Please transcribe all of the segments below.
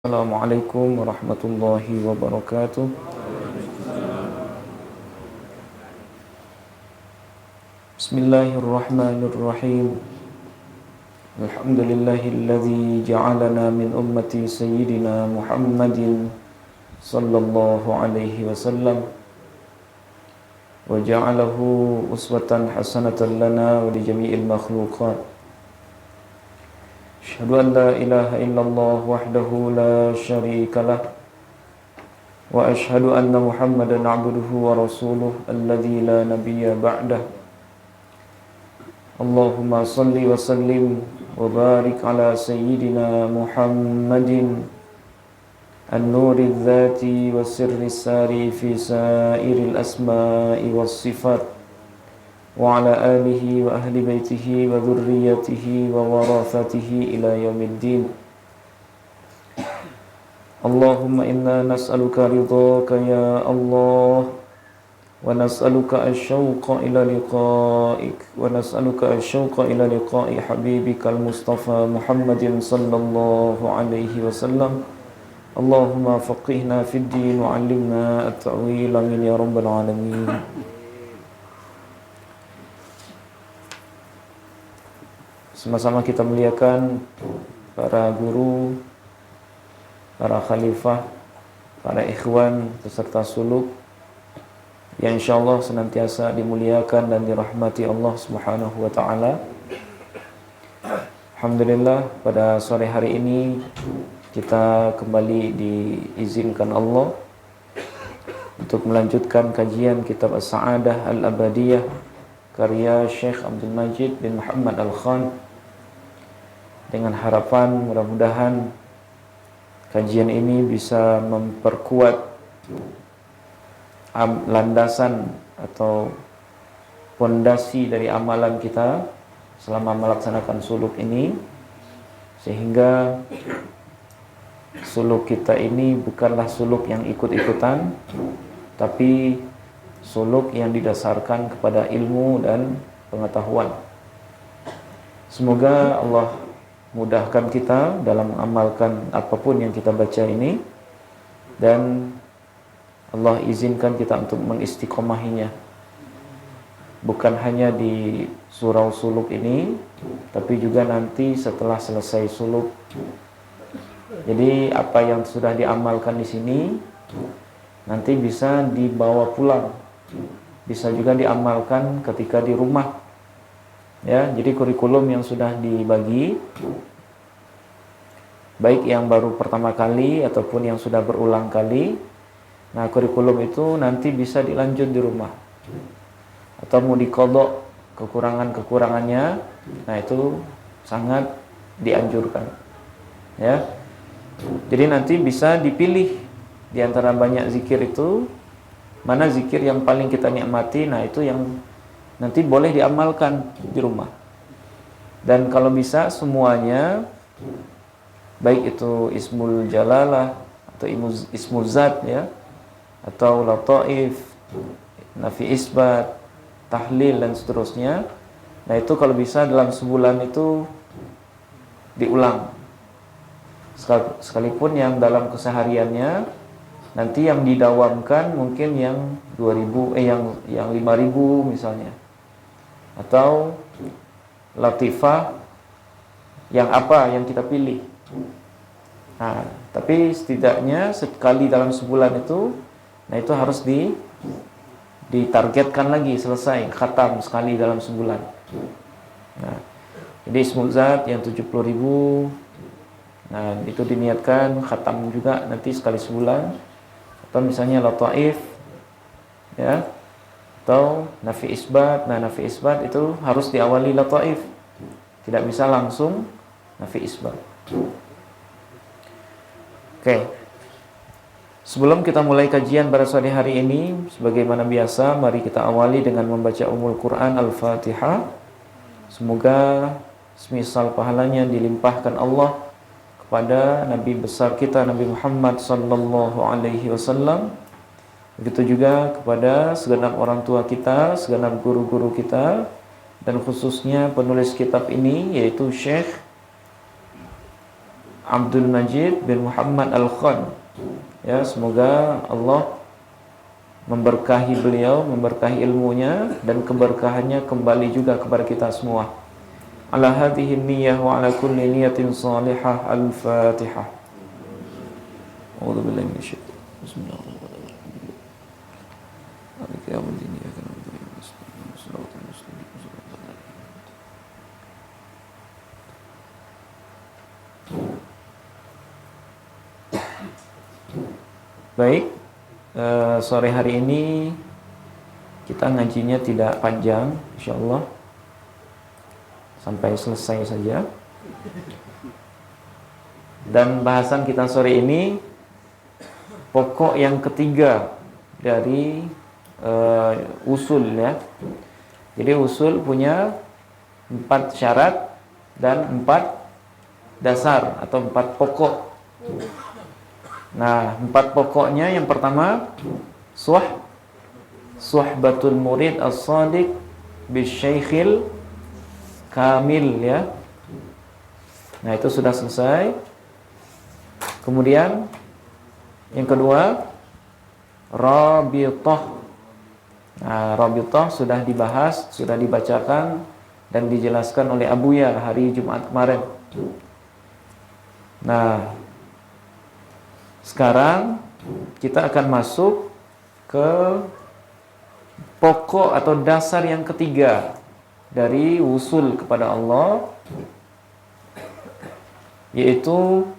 Assalamualaikum warahmatullahi wabarakatuh. Bismillahirrahmanirrahim. Alhamdulillahilladzi ja'alana min ummati sayyidina Muhammadin sallallahu alaihi wasallam wa ja'alahu uswatan hasanatan lana wa li jami'il makhluqat. Asyhadu an la ilaha illallah wahdahu la syarika lah wa asyhadu anna Muhammadan abduhu wa rasuluh alladzi la nabiyya ba'dah. Allahumma salli wa sallim wa barik ala sayyidina Muhammadin an-nuri dzati wa sirri sari fi sairil asma'i was sifat wa ala alihi wa ahli baitihi wa dhurriyyatihi wa warathatihi ila yaumiddin. Allahumma inna nas'aluka ridhaka ya Allah wa nas'aluka asy-syauqa ila liqa'ik wa nas'aluka asy-syauqa ila liqa'i habibikal Mustafa Muhammadin sallallahu alaihi wasallam. Allahumma faqihna fid din wa 'allimna at-ta'wil amin ya rabbal alamin. Sama-sama kita muliakan para guru, para khalifah, para ikhwan peserta suluk yang insyaallah senantiasa dimuliakan dan dirahmati Allah Subhanahu wa taala. Alhamdulillah, pada sore hari ini kita kembali diizinkan Allah untuk melanjutkan kajian kitab As-Sa'adah Al-Abadiyah karya Syekh Abdul Majid bin Muhammad Al-Khan, dengan harapan mudah-mudahan kajian ini bisa memperkuat landasan atau pondasi dari amalan kita selama melaksanakan suluk ini, sehingga suluk kita ini bukanlah suluk yang ikut-ikutan, tapi suluk yang didasarkan kepada ilmu dan pengetahuan. Semoga Allah mudahkan kita dalam mengamalkan apapun yang kita baca ini, dan Allah izinkan kita untuk mengistiqomahinya, bukan hanya di surau suluk ini, tapi juga nanti setelah selesai suluk. Jadi apa yang sudah diamalkan di sini nanti bisa dibawa pulang, bisa juga diamalkan ketika di rumah. Ya, jadi kurikulum yang sudah dibagi, baik yang baru pertama kali ataupun yang sudah berulang kali, nah kurikulum itu nanti bisa dilanjut di rumah, atau mau dikodok kekurangan-kekurangannya, nah itu sangat dianjurkan. Ya, jadi nanti bisa dipilih di antara banyak zikir itu, mana zikir yang paling kita nikmati, nah itu yang nanti boleh diamalkan di rumah. Dan kalau bisa semuanya, baik itu Ismul Jalalah atau Ismul Zat ya, atau Lataif, Nafi Isbat, Tahlil dan seterusnya. Nah itu kalau bisa dalam sebulan itu diulang. Sekalipun yang dalam kesehariannya nanti yang didawamkan mungkin yang 2000 yang 5000 misalnya, atau latifah yang apa yang kita pilih. Nah, tapi setidaknya sekali dalam sebulan itu, nah itu harus ditargetkan lagi, selesai khatam sekali dalam sebulan. Nah, jadi Ismul Zat yang 70.000, nah itu diniatkan khatam juga nanti sekali sebulan. Atau misalnya Lataif ya, atau Nafi Isbat. Nah Nafi Isbat itu harus diawali Lataif, tidak bisa langsung Nafi Isbat. Oke. Sebelum kita mulai kajian pada sore hari ini, sebagaimana biasa, mari kita awali dengan membaca Ummul Quran Al-Fatihah. Semoga semisal pahalanya dilimpahkan Allah kepada Nabi besar kita Nabi Muhammad sallallahu alaihi wasallam. Begitu juga kepada segenap orang tua kita, segenap guru-guru kita, dan khususnya penulis kitab ini yaitu Syekh Abdul Majid bin Muhammad Al-Khan. Ya, semoga Allah memberkahi beliau, memberkahi ilmunya, dan keberkahannya kembali juga kepada kita semua. Ala hadhihi niyyah wa ala kulli niyatin salihah. Al-Fatihah. A'udzu billahi minasyaitonir rajim. Bismillahirrahmanirrahim. Baik, sore hari ini kita ngajinya tidak panjang, insyaallah sampai selesai saja. Dan bahasan kita sore ini pokok yang ketiga dari usul, ya. Jadi usul punya 4 syarat dan 4 dasar atau 4 pokok. Nah, 4 pokoknya, yang pertama suhbatul murid as-sadiq bisyaikhil kamil, ya. Nah, itu sudah selesai. Kemudian yang kedua rabithah. Nah, rabithah sudah dibahas, sudah dibacakan dan dijelaskan oleh Abuya hari Jumat kemarin. Nah, sekarang kita akan masuk ke pokok atau dasar yang ketiga dari usul kepada Allah, yaitu,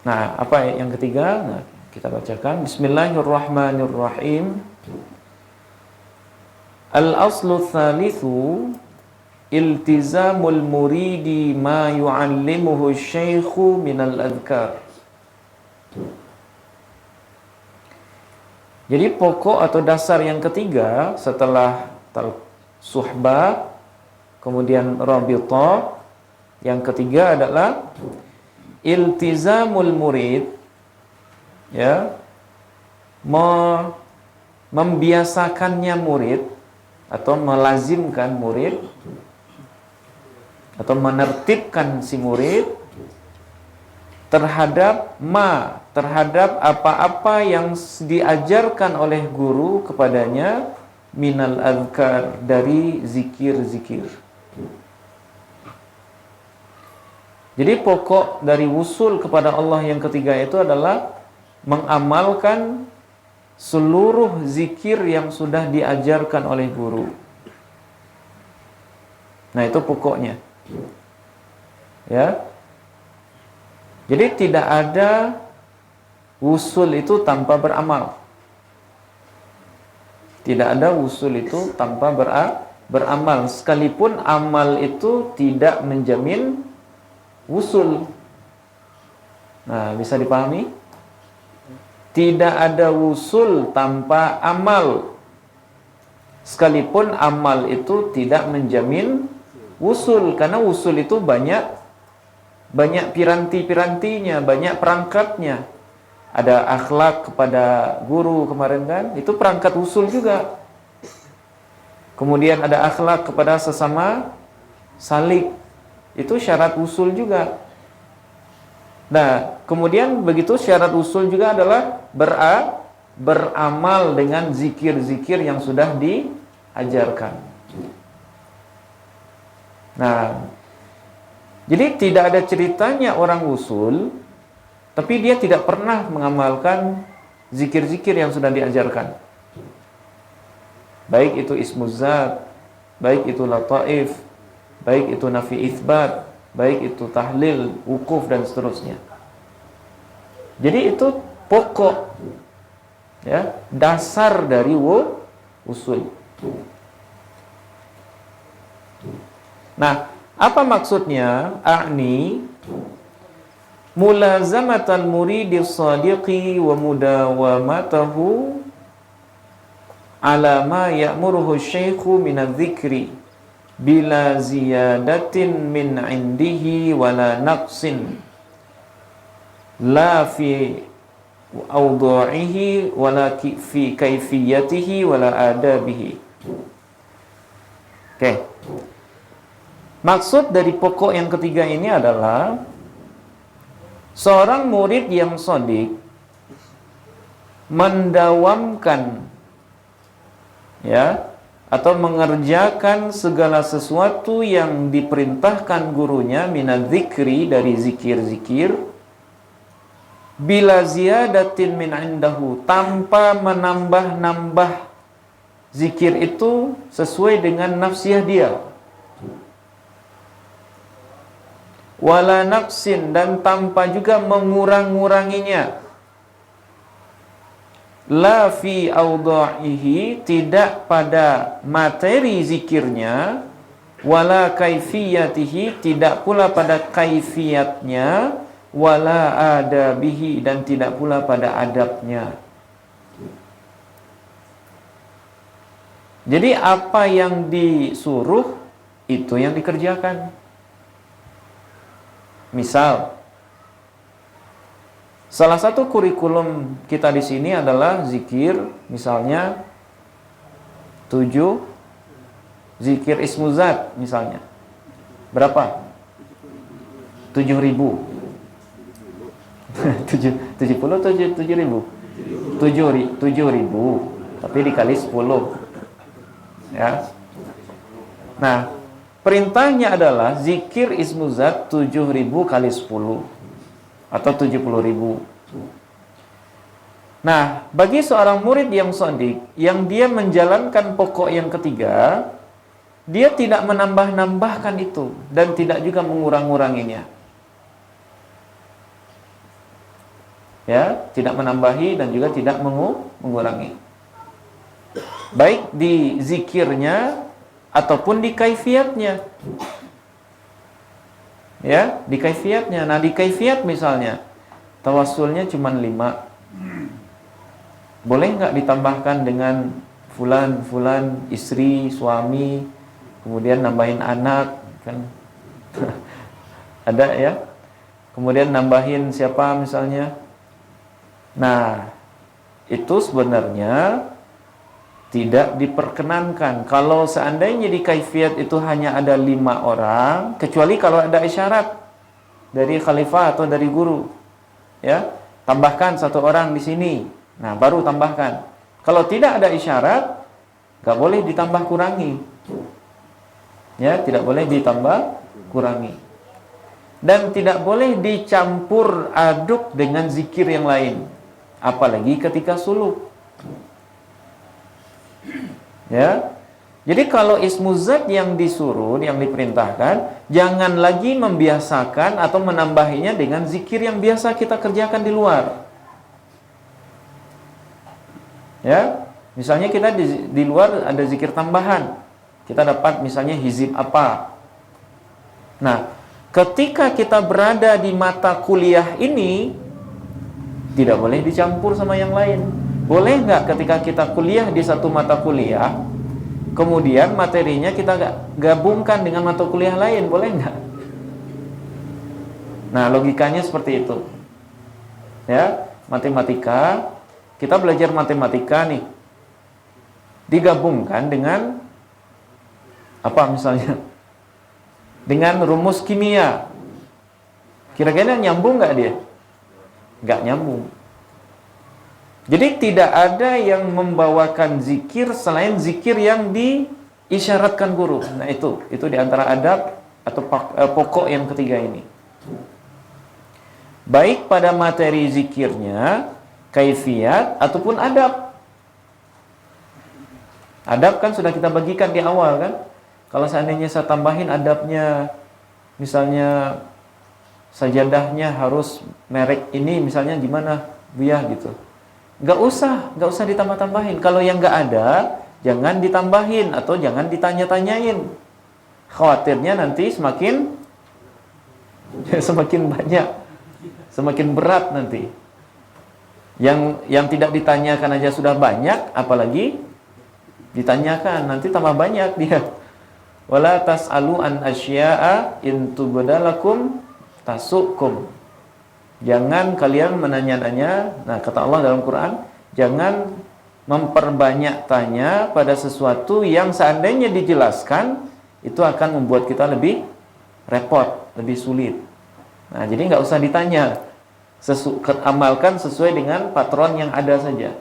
nah, apa yang ketiga? Nah, kita bacakan. Bismillahirrahmanirrahim. Al-aslu tsalitsu iltizamul muridi ma yu'allimuhu syaikhu minal adhkar. Jadi pokok atau dasar yang ketiga setelah suhbah, kemudian rabithah, yang ketiga adalah iltizamul murid, ya, membiasakannya murid atau melazimkan murid atau menertibkan si murid terhadap apa-apa yang diajarkan oleh guru kepadanya minal azkar, dari zikir-zikir. Jadi pokok dari wusul kepada Allah yang ketiga itu adalah mengamalkan seluruh zikir yang sudah diajarkan oleh guru. Nah, itu pokoknya. Ya. Jadi tidak ada wusul itu tanpa beramal. Tidak ada wusul itu tanpa beramal. Sekalipun amal itu tidak menjamin wusul. Nah, bisa dipahami? Tidak ada wusul tanpa amal. Sekalipun amal itu tidak menjamin wusul, karena wusul itu banyak piranti-pirantinya, banyak perangkatnya. Ada akhlak kepada guru kemarin kan, itu perangkat usul juga. Kemudian ada akhlak kepada sesama salik, itu syarat usul juga. Nah, kemudian begitu syarat usul juga adalah beramal dengan zikir-zikir yang sudah diajarkan. Nah, jadi tidak ada ceritanya orang usul tapi dia tidak pernah mengamalkan zikir-zikir yang sudah diajarkan. Baik itu ismuzat, baik itu lataif, baik itu nafi itsbat, baik itu tahlil, wukuf, dan seterusnya. Jadi itu pokok, ya, dasar dari usul. Nah, apa maksudnya? A'ni mulazamatal muridis sadiqi wa mudawamatahu ala ma ya'muruhu syaikhu minadh-dhikri bila ziyadatin min indihi wala naqsin la fi awdu'ihi wala fi kaifiyatihi wala adabihi. Oke. Maksud dari pokok yang ketiga ini adalah Seorang murid yang shadiq mendawamkan, ya, atau mengerjakan segala sesuatu yang diperintahkan gurunya minadzikri, dari zikir-zikir, bila ziyadatin min indahu, tanpa menambah-nambah zikir itu sesuai dengan nafsiyah dia, wala naqsin, dan tanpa juga mengurang-nguranginya, la fi awda'ihi, tidak pada materi zikirnya, wala kaifiyatihi, tidak pula pada kaifiyatnya, wala adabihi, dan tidak pula pada adabnya. Jadi apa yang disuruh itu yang dikerjakan. Misal, salah satu kurikulum kita di sini adalah zikir, misalnya 7 zikir ismuzat misalnya. Berapa? 7.000. 70 atau 7.000? 7.000, tapi dikali 10. Ya. Nah, perintahnya adalah zikir ismuzat 7.000 kali 10 atau 70.000. Nah, bagi seorang murid yang shadiq, yang dia menjalankan pokok yang ketiga, dia tidak menambah-nambahkan itu dan tidak juga mengurang-nguranginya. Ya, tidak menambahi dan juga tidak mengurangi. Baik di zikirnya ataupun di kaifiatnya. Ya, di kaifiatnya. Nah, di kaifiat misalnya tawassulnya cuma 5. Boleh nggak ditambahkan dengan fulan, istri, suami, kemudian nambahin anak, kan? Ada ya? Kemudian nambahin siapa misalnya? Nah, itu sebenarnya tidak diperkenankan. Kalau seandainya di kaifiat itu hanya ada 5 orang, kecuali kalau ada isyarat dari khalifah atau dari guru, ya, tambahkan 1 orang di sini. Nah, baru tambahkan. Kalau tidak ada isyarat, nggak boleh ditambah kurangi. Ya, tidak boleh ditambah kurangi. Dan tidak boleh dicampur aduk dengan zikir yang lain, apalagi ketika suluk. Ya. Jadi kalau ismuzat yang disuruh, yang diperintahkan, jangan lagi membiasakan atau menambahinya dengan zikir yang biasa kita kerjakan di luar. Ya, misalnya kita di luar ada zikir tambahan. Kita dapat misalnya hizib apa. Nah, ketika kita berada di mata kuliah ini, tidak boleh dicampur sama yang lain. Boleh nggak ketika kita kuliah di satu mata kuliah, kemudian materinya kita gabungkan dengan mata kuliah lain, boleh nggak? Nah, logikanya seperti itu. Ya, matematika, kita belajar matematika nih, digabungkan dengan apa misalnya? Dengan rumus kimia. Kira-kira nyambung nggak dia? Nggak nyambung. Jadi tidak ada yang membawakan zikir selain zikir yang diisyaratkan guru. Nah, itu diantara adab atau pokok yang ketiga ini. Baik pada materi zikirnya, kaifiat ataupun adab. Adab kan sudah kita bagikan di awal kan. Kalau seandainya saya tambahin adabnya, misalnya sajadahnya harus merek ini, misalnya gimana, Buya gitu. Nggak usah ditambah-tambahin. Kalau yang nggak ada, jangan ditambahin atau jangan ditanya-tanyain. Khawatirnya nanti semakin banyak, semakin berat nanti. Yang tidak ditanyakan aja sudah banyak, apalagi ditanyakan, nanti tambah banyak dia. Wala tas'alu an asya'a in tubdalakum tasukum. Jangan kalian menanya-nanya. Nah, kata Allah dalam Quran, jangan memperbanyak tanya pada sesuatu yang seandainya dijelaskan itu akan membuat kita lebih repot, lebih sulit. Nah, jadi nggak usah ditanya. Amalkan sesuai dengan patron yang ada saja.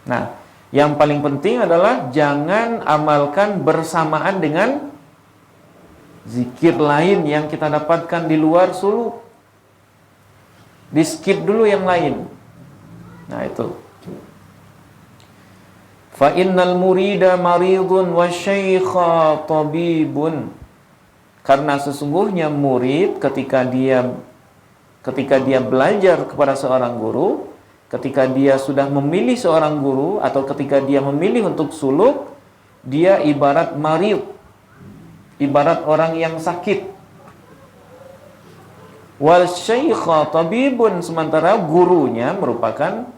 Nah, yang paling penting adalah jangan amalkan bersamaan dengan zikir lain yang kita dapatkan di luar suluk. Di skip dulu yang lain. Nah, itu. Fa innal murida maridun wa syaikha tabibun. Karena sesungguhnya murid ketika dia belajar kepada seorang guru, ketika dia sudah memilih seorang guru atau ketika dia memilih untuk suluk, dia ibarat marid, ibarat orang yang sakit. Wal syaikha tabibun, sementara gurunya merupakan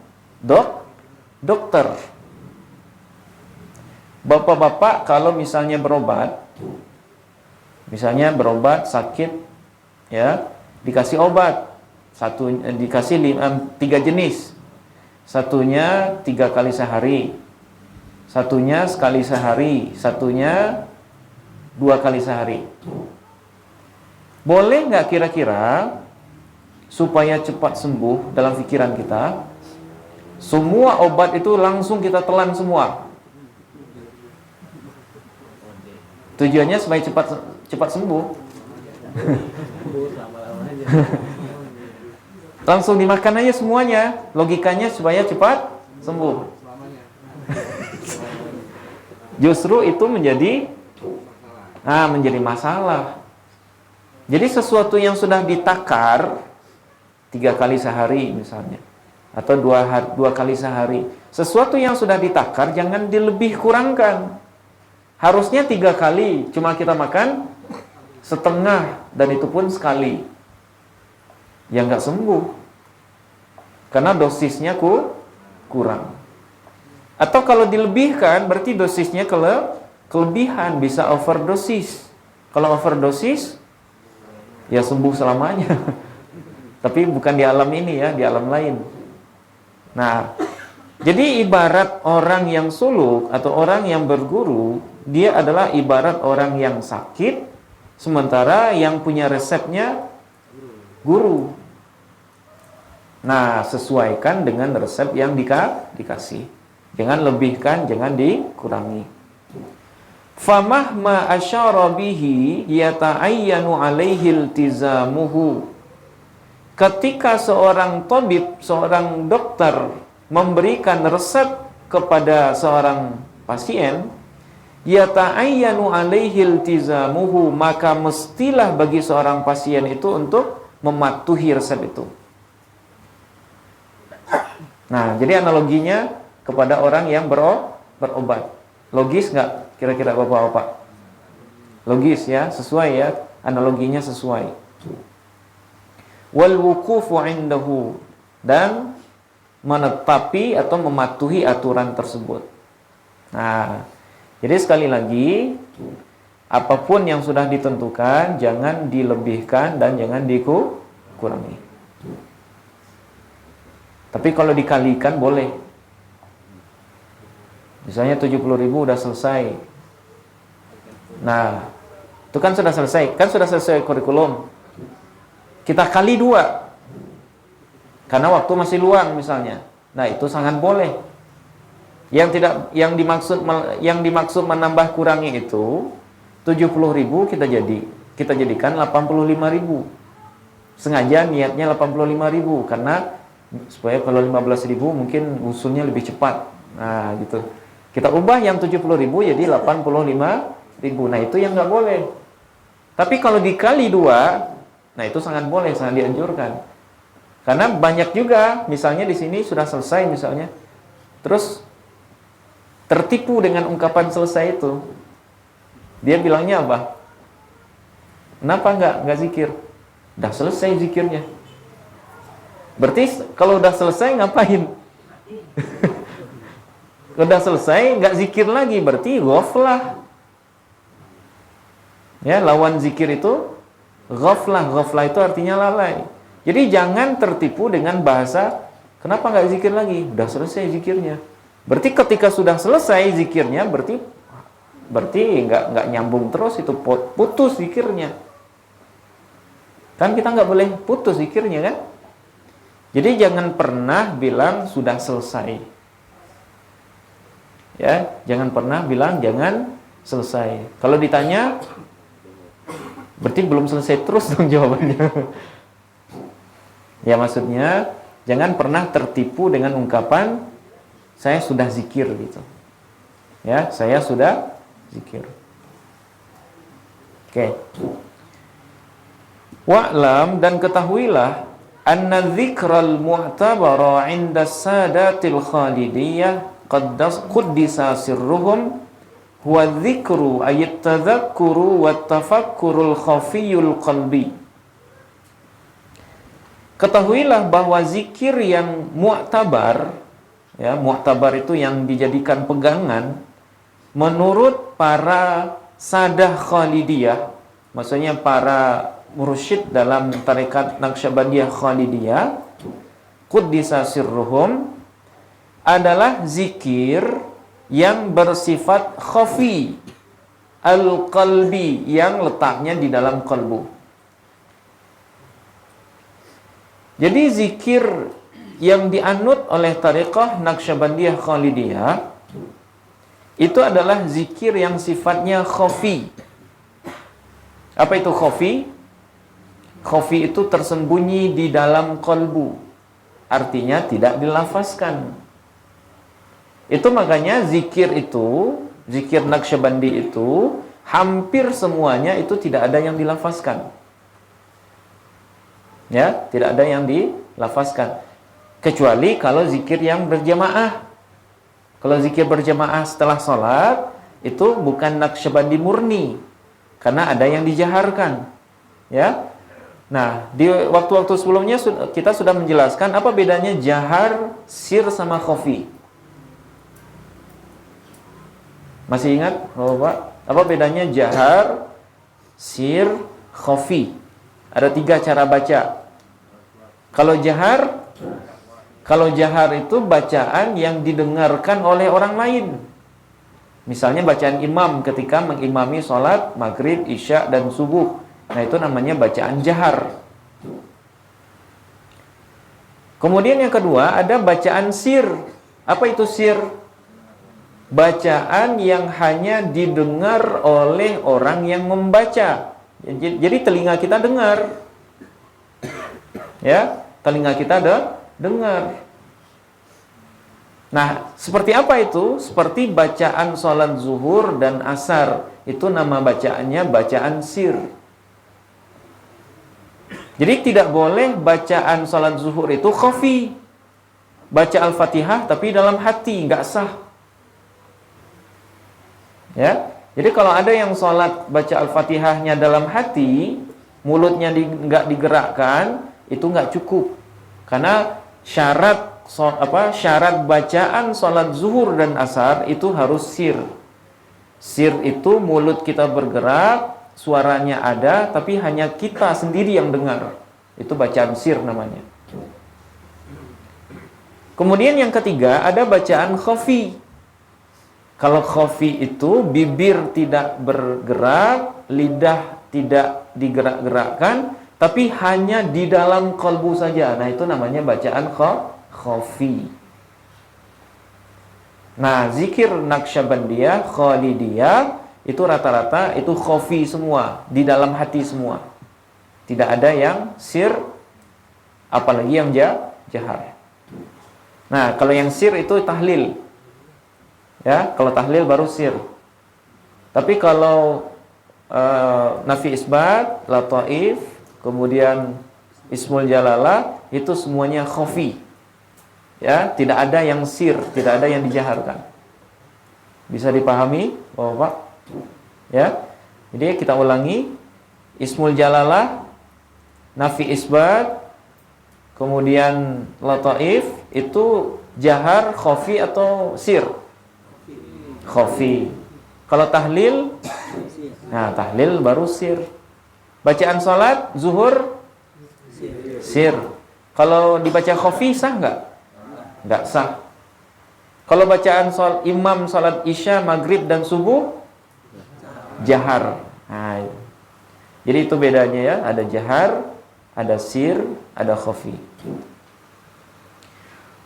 dokter. Bapak-bapak kalau misalnya berobat sakit, ya, dikasih obat, dikasih 3 jenis. Satunya 3 kali sehari, satunya sekali sehari, satunya 2 kali sehari. Boleh nggak kira-kira supaya cepat sembuh dalam pikiran kita, semua obat itu langsung kita telan semua? Tujuannya supaya cepat sembuh. Langsung dimakan aja semuanya. Logikanya supaya cepat sembuh. Justru itu menjadi masalah. Jadi sesuatu yang sudah ditakar 3 kali sehari misalnya, atau 2 kali sehari, sesuatu yang sudah ditakar jangan dilebih kurangkan. Harusnya 3 kali, cuma kita makan setengah, dan itu pun sekali. Ya nggak sembuh, karena dosisnya kurang. Atau kalau dilebihkan, berarti dosisnya kelebihan, bisa overdosis. Kalau overdosis, ya sembuh selamanya. Tapi bukan di alam ini ya, di alam lain. Nah, jadi ibarat orang yang suluk atau orang yang berguru, dia adalah ibarat orang yang sakit, sementara yang punya resepnya guru. Nah, sesuaikan dengan resep yang dikasih. Jangan lebihkan, jangan dikurangi. Famahma asyara bihi yata'ayyanu alaihi iltizamuhu. Ketika seorang tabib, seorang dokter memberikan resep kepada seorang pasien, yata'ayyanu alaihi iltizamuhu, maka mestilah bagi seorang pasien itu untuk mematuhi resep itu. Nah, jadi analoginya kepada orang yang berobat. Logis nggak kira-kira bapak-bapak? Logis ya, sesuai ya, analoginya sesuai. Wal wuqufu indahu, dan menetapi atau mematuhi aturan tersebut. Nah, jadi sekali lagi, apapun yang sudah ditentukan jangan dilebihkan dan jangan dikurangi. Tapi kalau dikalikan boleh. Misalnya 70.000 udah selesai. Nah, itu kan sudah selesai. Kan sudah selesai kurikulum. Kita kali 2. Karena waktu masih luang misalnya. Nah, itu sangat boleh. Yang dimaksud menambah kurangi itu 70.000 kita jadikan 85.000. Sengaja niatnya 85.000 karena supaya kalau 15.000 mungkin usulnya lebih cepat. Nah, gitu. Kita ubah yang 70.000 jadi 85.000. Nah, itu yang nggak boleh. Tapi kalau dikali 2, nah itu sangat boleh, sangat dianjurkan. Karena banyak juga, misalnya di sini sudah selesai misalnya, terus tertipu dengan ungkapan selesai itu. Dia bilangnya apa? Kenapa nggak zikir? Udah selesai zikirnya. Berarti kalau udah selesai ngapain? Udah selesai nggak zikir lagi, berarti ghaflah. Ya, lawan zikir itu ghaflah. Ghaflah itu artinya lalai. Jadi jangan tertipu dengan bahasa kenapa nggak zikir lagi? Udah selesai zikirnya. Berarti ketika sudah selesai zikirnya, berarti nggak nyambung terus, itu putus zikirnya. Kan kita nggak boleh putus zikirnya kan. Jadi jangan pernah bilang sudah selesai. Ya, jangan pernah bilang jangan selesai. Kalau ditanya, berarti belum selesai terus dong jawabannya. Ya maksudnya, jangan pernah tertipu dengan ungkapan saya sudah zikir gitu. Ya, saya sudah zikir. Oke. Wa'lam, dan ketahuilah anna dzikral mu'tabara 'inda sadatil khalidiyah quddisa sirruhum huwa dzikru ayat tadzakkuru wat tafakkurul khafiyul qalbi. Ketahuilah bahwa zikir yang mu'tabar, ya, mu'tabar itu yang dijadikan pegangan menurut para sadah khalidiyah, maksudnya para mursyid dalam tarekat Naqsyabandiyah Khalidiyah, quddisa sirruhum, adalah zikir yang bersifat khafi al-qalbi, yang letaknya di dalam kalbu. Jadi zikir yang dianut oleh tarekat Naqsyabandiyah Khalidiyah itu adalah zikir yang sifatnya khafi. Apa itu khafi? Khafi itu tersembunyi di dalam kalbu, artinya tidak dilafazkan. Itu makanya zikir itu, zikir Naqsyabandi itu hampir semuanya itu tidak ada yang dilafazkan. Ya, tidak ada yang dilafazkan. Kecuali kalau zikir yang berjamaah. Kalau zikir berjamaah setelah sholat, itu bukan Naqsyabandi murni, karena ada yang dijaharkan. Ya. Nah, di waktu-waktu sebelumnya kita sudah menjelaskan apa bedanya jahar, sir, sama khafi. Masih ingat, Bapak? Apa bedanya jahar, sir, khafi? Ada 3 cara baca. Kalau jahar itu bacaan yang didengarkan oleh orang lain. Misalnya bacaan imam ketika mengimami sholat maghrib, isya, dan subuh. Nah, itu namanya bacaan jahar. Kemudian yang kedua ada bacaan sir. Apa itu sir? Bacaan yang hanya didengar oleh orang yang membaca. Jadi telinga kita dengar. Ya, telinga kita dengar. Nah, seperti apa itu? Seperti bacaan sholat zuhur dan asar. Itu nama bacaannya bacaan sir. Jadi tidak boleh bacaan salat zuhur itu khafi. Baca Al-Fatihah tapi dalam hati, nggak sah. Ya. Jadi kalau ada yang salat baca Al-Fatihahnya dalam hati, mulutnya nggak digerakkan, itu nggak cukup. Karena syarat bacaan salat zuhur dan asar itu harus sir. Sir itu mulut kita bergerak, suaranya ada, tapi hanya kita sendiri yang dengar. Itu bacaan sir namanya. Kemudian yang ketiga, ada bacaan khafi. Kalau khafi itu, bibir tidak bergerak, lidah tidak digerak-gerakkan, tapi hanya di dalam kalbu saja. Nah, itu namanya bacaan khafi. Nah, zikir Naqsyabandiyah, Khalidiyah, itu rata-rata itu khafi semua, di dalam hati semua. Tidak ada yang sir, apalagi yang jahar. Nah, kalau yang sir itu tahlil. Ya, kalau tahlil baru sir. Tapi kalau nafi isbat, lataif, kemudian ismul jalalah, itu semuanya khafi. Ya, tidak ada yang sir, tidak ada yang dijaharkan. Bisa dipahami, Bapak? Ya, jadi kita ulangi. Ismul jalalah, nafi isbat, kemudian lataif, itu jahar, khafi atau sir? Khafi. Kalau tahlil, nah tahlil baru sir. Bacaan salat zuhur sir. Kalau dibaca khafi sah nggak? Nggak sah. Kalau bacaan imam salat isya, maghrib, dan subuh jahar. Nah, jadi itu bedanya ya, ada jahar, ada sir, ada khafi.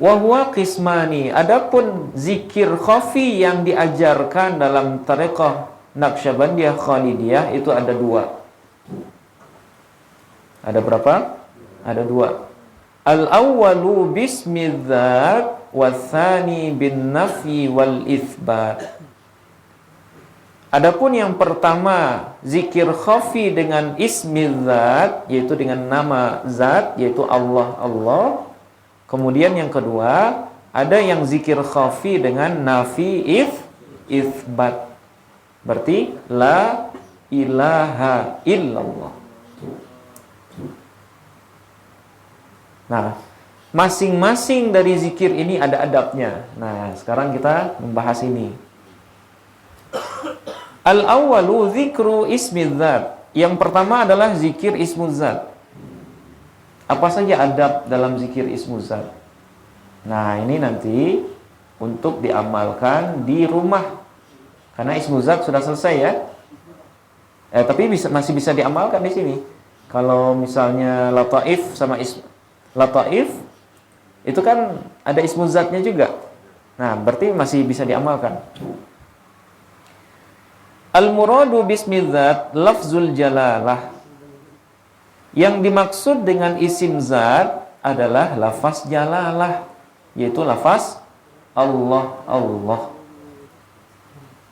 Wa huwa qismani. Adapun zikir khafi yang diajarkan dalam tariqah Naqsyabandiyah Khalidiyah itu ada dua. Ada berapa? Ada dua. Al-awwalu bismidzat wa tsani bin nafyi wal itsbat. Adapun yang pertama, zikir khafi dengan ismidzat, yaitu dengan nama zat, yaitu Allah, Allah. Kemudian yang kedua, ada yang zikir khafi dengan nafi itsbat. Berarti la ilaha illallah. Nah, masing-masing dari zikir ini ada adabnya. Nah, sekarang kita membahas ini. Al-awwalu zikru ismidzat. Yang pertama adalah zikir ismuzzat. Apa saja adab dalam zikir ismuzzat? Nah, ini nanti untuk diamalkan di rumah. Karena ismuzzat sudah selesai ya. Tapi masih bisa diamalkan di sini. Kalau misalnya lataif sama lataif itu kan ada ismuzzatnya juga. Nah, berarti masih bisa diamalkan. Al-muradu bismidzat lafzul jalalah. Yang dimaksud dengan isim zat adalah lafaz jalalah, yaitu lafaz Allah, Allah.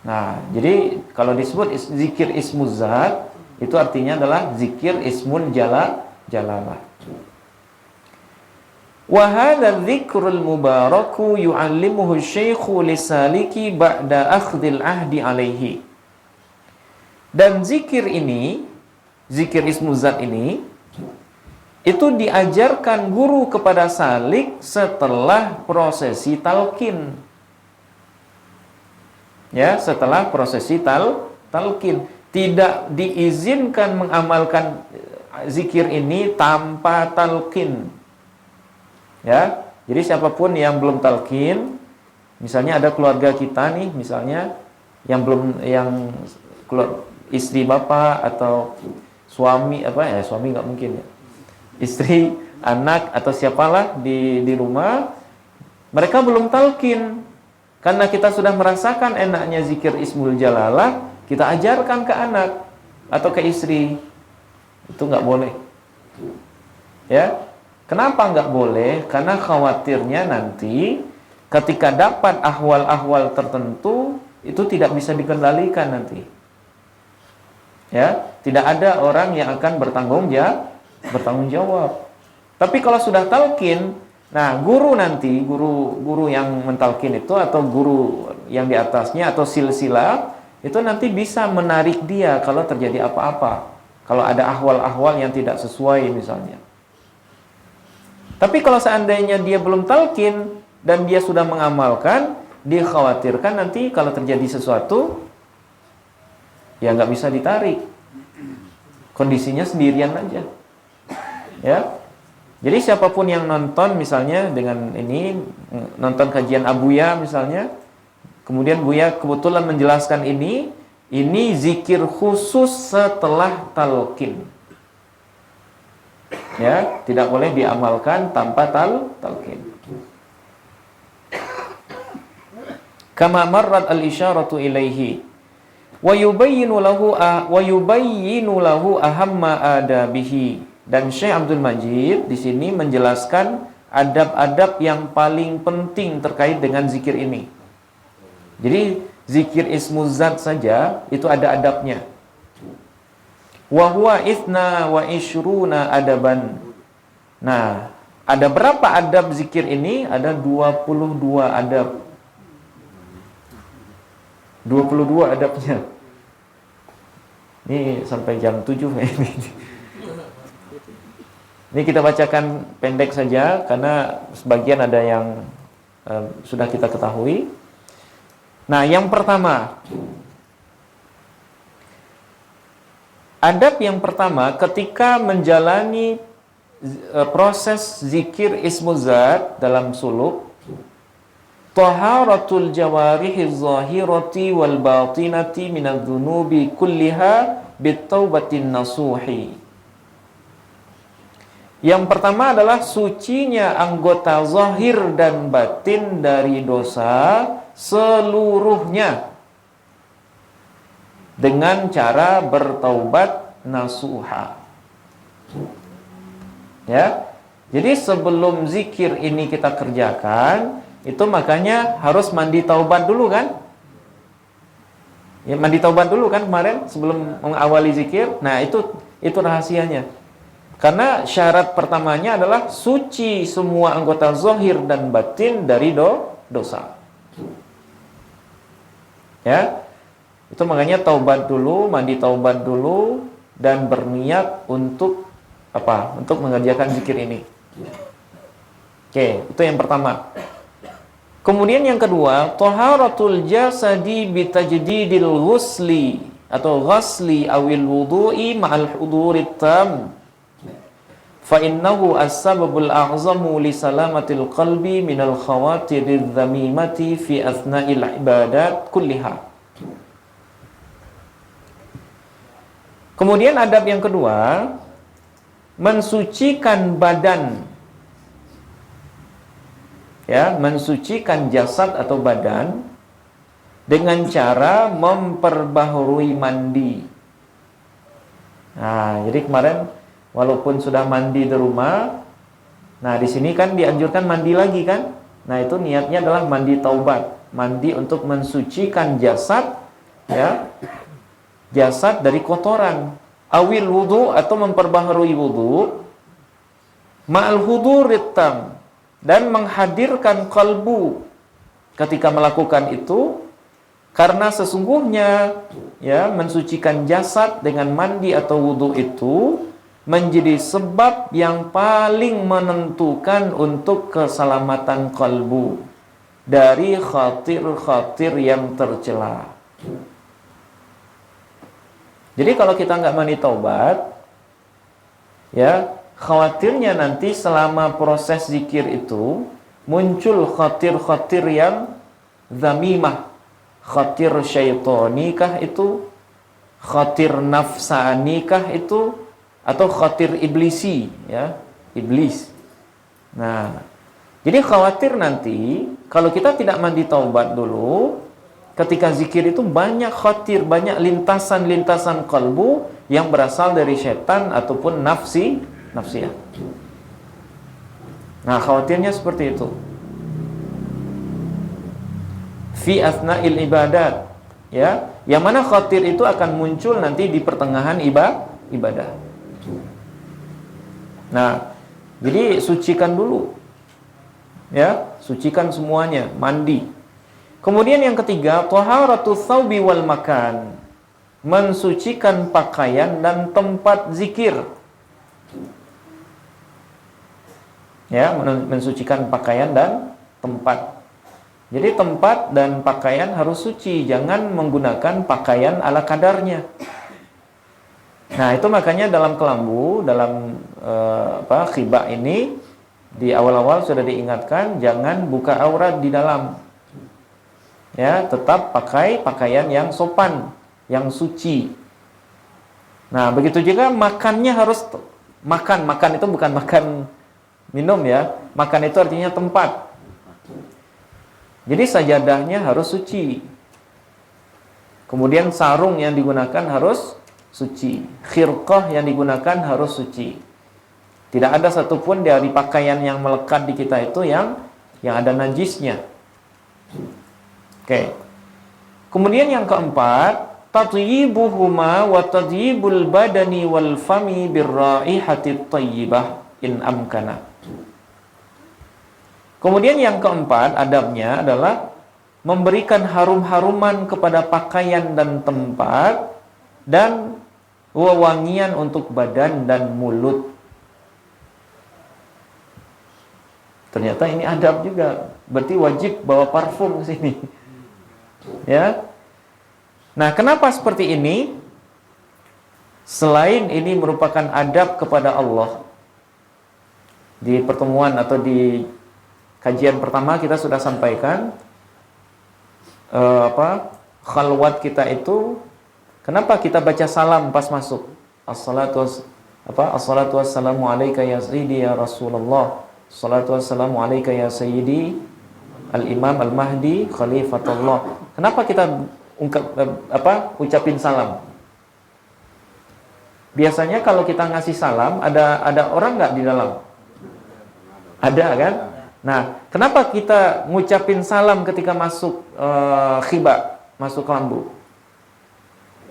Nah, jadi kalau disebut zikir ismuz zat, itu artinya adalah zikir ismul jalalah. Wa hadza dzikrul mubaraku yu'allimuhu asy-syaikhu lisaliki ba'da akhdhil ahdi alaihi. Dan zikir ini, zikir ismuzat ini, itu diajarkan guru kepada salik setelah prosesi talqin. Ya, setelah prosesi talqin. Tidak diizinkan mengamalkan zikir ini tanpa talqin. Ya, jadi siapapun yang belum talqin, misalnya ada keluarga kita nih, misalnya yang istri bapak atau suami suami nggak mungkin ya, istri, anak atau siapalah di rumah, mereka belum talqin. Karena kita sudah merasakan enaknya zikir ismul jalalah, kita ajarkan ke anak atau ke istri, itu nggak boleh. Ya, kenapa nggak boleh? Karena khawatirnya nanti ketika dapat ahwal-ahwal tertentu itu tidak bisa dikendalikan nanti. Ya, tidak ada orang yang akan bertanggung jawab. Tapi kalau sudah talqin, nah guru yang mentalqin itu atau guru yang di atasnya atau silsilah itu nanti bisa menarik dia kalau terjadi apa-apa. Kalau ada ahwal-ahwal yang tidak sesuai misalnya. Tapi kalau seandainya dia belum talqin dan dia sudah mengamalkan, dikhawatirkan nanti kalau terjadi sesuatu ya nggak bisa ditarik, kondisinya sendirian aja, ya. Jadi siapapun yang nonton misalnya dengan ini, nonton kajian Abuya misalnya, kemudian Buya kebetulan menjelaskan ini zikir khusus setelah talqin, ya, tidak boleh diamalkan tanpa talqin. Kama marrat al-isyaratu ilaihi. Wa yubayyinu lahu ahamma adabihi. Dan Syekh Abdul Majid di sini menjelaskan adab-adab yang paling penting terkait dengan zikir ini. Jadi zikir ismuzat saja itu ada adabnya. Wa huwa itsna wa isyruna adaban. Nah, ada berapa adab zikir ini? Ada 22 adab. 22 adabnya. Ini sampai jam 7 ini. Ini kita bacakan pendek saja karena sebagian ada yang sudah kita ketahui. Nah, yang pertama, adab yang pertama ketika menjalani proses zikir ismuzat dalam suluk, taharatul jawarihiz zahirati wal batinati minadz-dzunubi kulliha bitaubatin nasuhi. Yang pertama adalah sucinya anggota zahir dan batin dari dosa seluruhnya dengan cara bertaubat nasuha. Ya. Jadi sebelum zikir ini kita kerjakan, itu makanya harus mandi taubat dulu kan? Ya, mandi taubat dulu kan kemarin sebelum mengawali zikir. Nah, itu rahasianya. Karena syarat pertamanya adalah suci semua anggota zahir dan batin dari dosa. Ya. Itu makanya taubat dulu, mandi taubat dulu dan berniat untuk apa? Untuk mengerjakan zikir ini. Oke, itu yang pertama. Kemudian yang kedua, taharatul jasadi bitajdidil ghusli atau ghasli awil wudu'i ma'al hudurit tam. Fa innahu as-sababul a'zamu li salamatil qalbi minal khawatiriz zamimati fi athna'il ibadat kulliha. Kemudian adab yang kedua, mensucikan badan. Ya, mensucikan jasad atau badan dengan cara memperbaharui mandi. Nah, jadi kemarin walaupun sudah mandi di rumah, nah di sini kan dianjurkan mandi lagi kan? Nah, itu niatnya adalah mandi taubat, mandi untuk mensucikan jasad, ya, jasad dari kotoran. Awil wudu atau memperbaharui wudu, ma'al hudurit tam, dan menghadirkan kalbu ketika melakukan itu, karena sesungguhnya ya mensucikan jasad dengan mandi atau wudu itu menjadi sebab yang paling menentukan untuk keselamatan kalbu dari khatir-khatir yang tercela. Jadi kalau kita nggak mandi taubat, ya khawatirnya nanti selama proses zikir itu muncul khatir-khatir yang zamimah, khatir syaitonikah itu, khatir nafsanikah itu, atau khatir iblisi, ya iblis. Nah, jadi khawatir nanti kalau kita tidak mandi taubat dulu, ketika zikir itu banyak khatir, banyak lintasan-lintasan kalbu yang berasal dari setan ataupun nafsiyah. Nah, khawatirnya seperti itu. Fi athna'il ibadat, ya, yang mana khatir itu akan muncul nanti di pertengahan ibadah. Nah, jadi sucikan dulu. Ya, sucikan semuanya, mandi. Kemudian yang ketiga, taharatus tsaubi wal makan, mensucikan pakaian dan tempat zikir. Ya, mensucikan pakaian dan tempat. Jadi tempat dan pakaian harus suci, jangan menggunakan pakaian ala kadarnya. Nah, itu makanya dalam kelambu, dalam khibah ini di awal-awal sudah diingatkan jangan buka aurat di dalam. Ya, tetap pakai pakaian yang sopan, yang suci. Nah, begitu juga makannya harus makan itu bukan makan minum ya. Makan itu artinya tempat. Jadi sajadahnya harus suci. Kemudian sarung yang digunakan harus suci. Khirqah yang digunakan harus suci. Tidak ada satupun dari pakaian yang melekat di kita itu yang ada najisnya. Oke. Kemudian yang keempat, tatyibuhuma wa tatyibul badani wal fami birraihati thayyibah in amkana. Kemudian yang keempat adabnya adalah memberikan harum-haruman kepada pakaian dan tempat dan wewangian untuk badan dan mulut. Ternyata ini adab juga. Berarti wajib bawa parfum ke sini. Ya. Nah, kenapa seperti ini? Selain ini merupakan adab kepada Allah. Di pertemuan atau di kajian pertama kita sudah sampaikan khalwat kita itu, kenapa kita baca salam pas masuk? Assalatu Assalatu wassalamu alaika ya sayyidi ya Rasulullah. Assalatu wassalamu alaika ya sayyidi al-imam al-mahdi khalifatullah. Kenapa kita ucapin salam? Biasanya kalau kita ngasih salam, ada orang nggak di dalam? Ada kan? Nah, kenapa kita ngucapin salam ketika masuk khibah, masuk kelambu?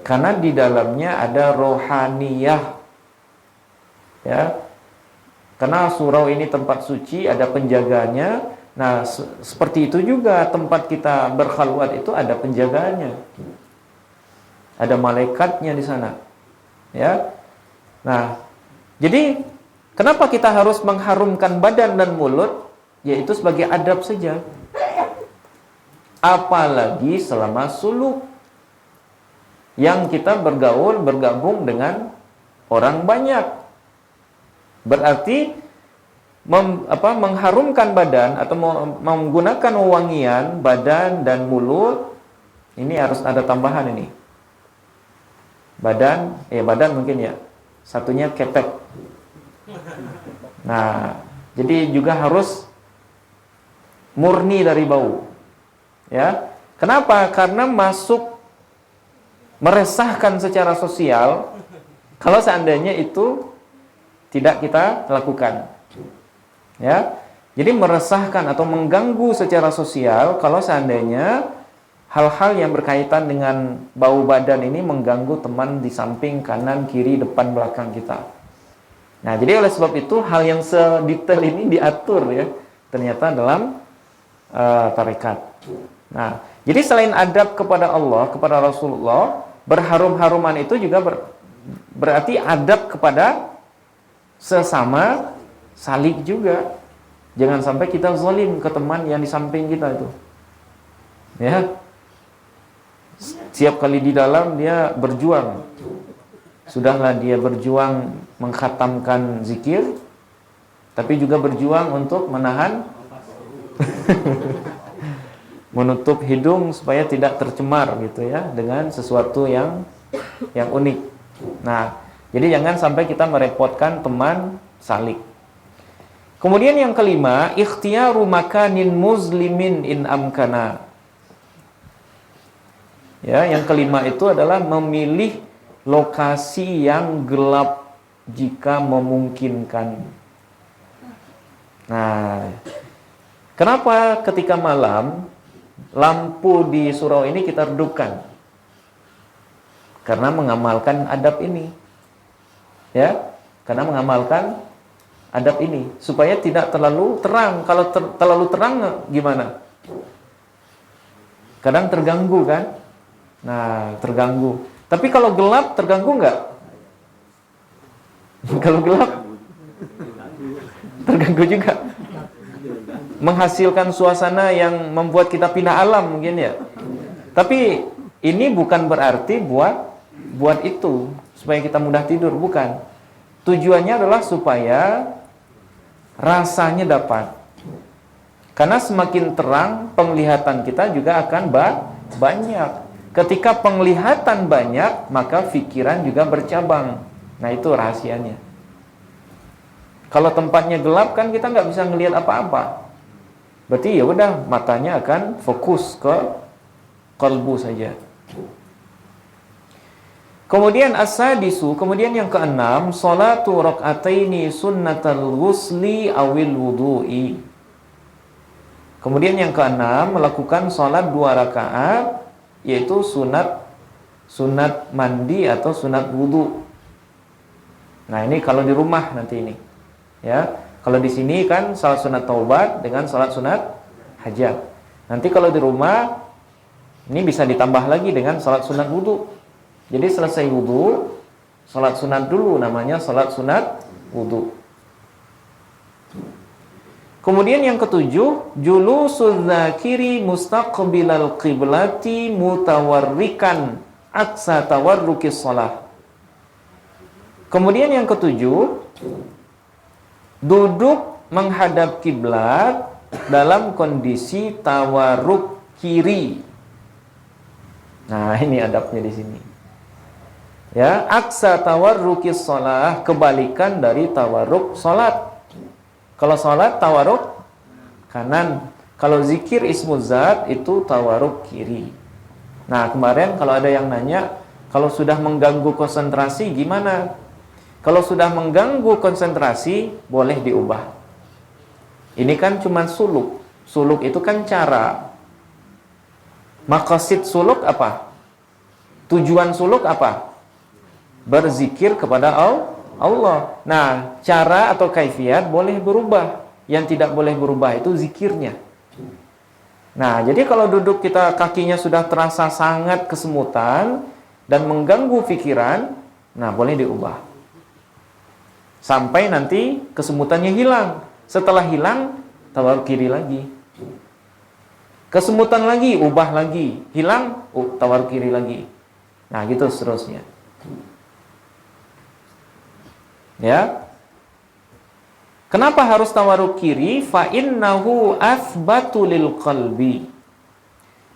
Karena di dalamnya ada rohaniyah, ya. Karena surau ini tempat suci, ada penjaganya. Nah, seperti itu juga tempat kita berkhalwat itu ada penjagaannya, ada malaikatnya di sana, ya. Nah, jadi kenapa kita harus mengharumkan badan dan mulut? Yaitu sebagai adab saja. Apalagi selama suluk, yang kita bergabung dengan orang banyak. Berarti mengharumkan badan atau menggunakan wewangian badan dan mulut, ini harus ada tambahan ini. Badan mungkin ya. Satunya ketek. Nah, jadi juga harus murni dari bau. Ya. Kenapa? Karena meresahkan secara sosial kalau seandainya itu tidak kita lakukan. Ya. Jadi meresahkan atau mengganggu secara sosial kalau seandainya hal-hal yang berkaitan dengan bau badan ini mengganggu teman di samping, kanan, kiri, depan, belakang kita. Nah, jadi oleh sebab itu hal yang sedetail ini diatur ya ternyata dalam tarekat. Nah, jadi selain adab kepada Allah, kepada Rasulullah, berharum-haruman itu juga berarti adab kepada sesama salik juga. Jangan sampai kita zalim ke teman yang di samping kita itu. Ya. Setiap kali di dalam dia berjuang. Sudahlah dia berjuang mengkhatamkan zikir, tapi juga berjuang untuk menahan menutup hidung supaya tidak tercemar gitu ya dengan sesuatu yang unik. Nah, jadi jangan sampai kita merepotkan teman salik. Kemudian yang kelima, ikhtiyaru makanin muslimin in amkana. Ya, yang kelima itu adalah memilih lokasi yang gelap jika memungkinkan. Nah, kenapa ketika malam lampu di surau ini kita redupkan? Karena mengamalkan adab ini. Ya, karena mengamalkan adab ini supaya tidak terlalu terang. Kalau terlalu terang gimana? Kadang terganggu kan? Nah, terganggu. Tapi kalau gelap terganggu nggak? Kalau gelap terganggu juga. Menghasilkan suasana yang membuat kita pindah alam mungkin ya. Tapi ini bukan berarti buat itu supaya kita mudah tidur, bukan. Tujuannya adalah supaya rasanya dapat. Karena semakin terang penglihatan kita juga akan banyak. Ketika penglihatan banyak, maka pikiran juga bercabang. Nah, itu rahasianya. Kalau tempatnya gelap kan kita nggak bisa ngelihat apa-apa. Berarti ya udah matanya akan fokus ke kalbu saja. Kemudian as-sadisu, kemudian yang keenam, salatu raka'ataini sunnatal ghusli awil wudu'i. Kemudian yang keenam, melakukan salat 2 rakaat yaitu sunat mandi atau sunat wudu. Nah, ini kalau di rumah nanti ini. Ya. Kalau di sini kan salat sunat taubat dengan salat sunat hajat. Nanti kalau di rumah ini bisa ditambah lagi dengan salat sunat wudu. Jadi selesai wudu, salat sunat dulu, namanya salat sunat wudu. Kemudian yang ketujuh, julusul dzakiri mustaqbilal qiblati mutawarrikan aksa tawarrukis shalah. Kemudian yang ketujuh, duduk menghadap kiblat dalam kondisi tawarruk kiri. Nah, ini adabnya di sini. Ya, aksa tawarrukis shalah, kebalikan dari tawarruk salat. Kalau salat tawarruk kanan, kalau zikir ismu zat itu tawarruk kiri. Nah, kemarin kalau ada yang nanya, kalau sudah mengganggu konsentrasi gimana? Kalau sudah mengganggu konsentrasi boleh diubah. Ini kan cuma suluk. Suluk itu kan cara. Maqasid suluk apa? Tujuan suluk apa? Berzikir kepada Allah. Nah, cara atau kaifiat boleh berubah. Yang tidak boleh berubah itu zikirnya. Nah, jadi kalau duduk kita kakinya sudah terasa sangat kesemutan dan mengganggu pikiran, nah boleh diubah. Sampai nanti kesemutannya hilang. Setelah hilang, tawarruk kiri lagi. Kesemutan lagi, ubah lagi. Hilang, tawarruk kiri lagi. Nah, gitu seterusnya. Ya. Kenapa harus tawarruk kiri? Fa innahu athbatu lil qalbi.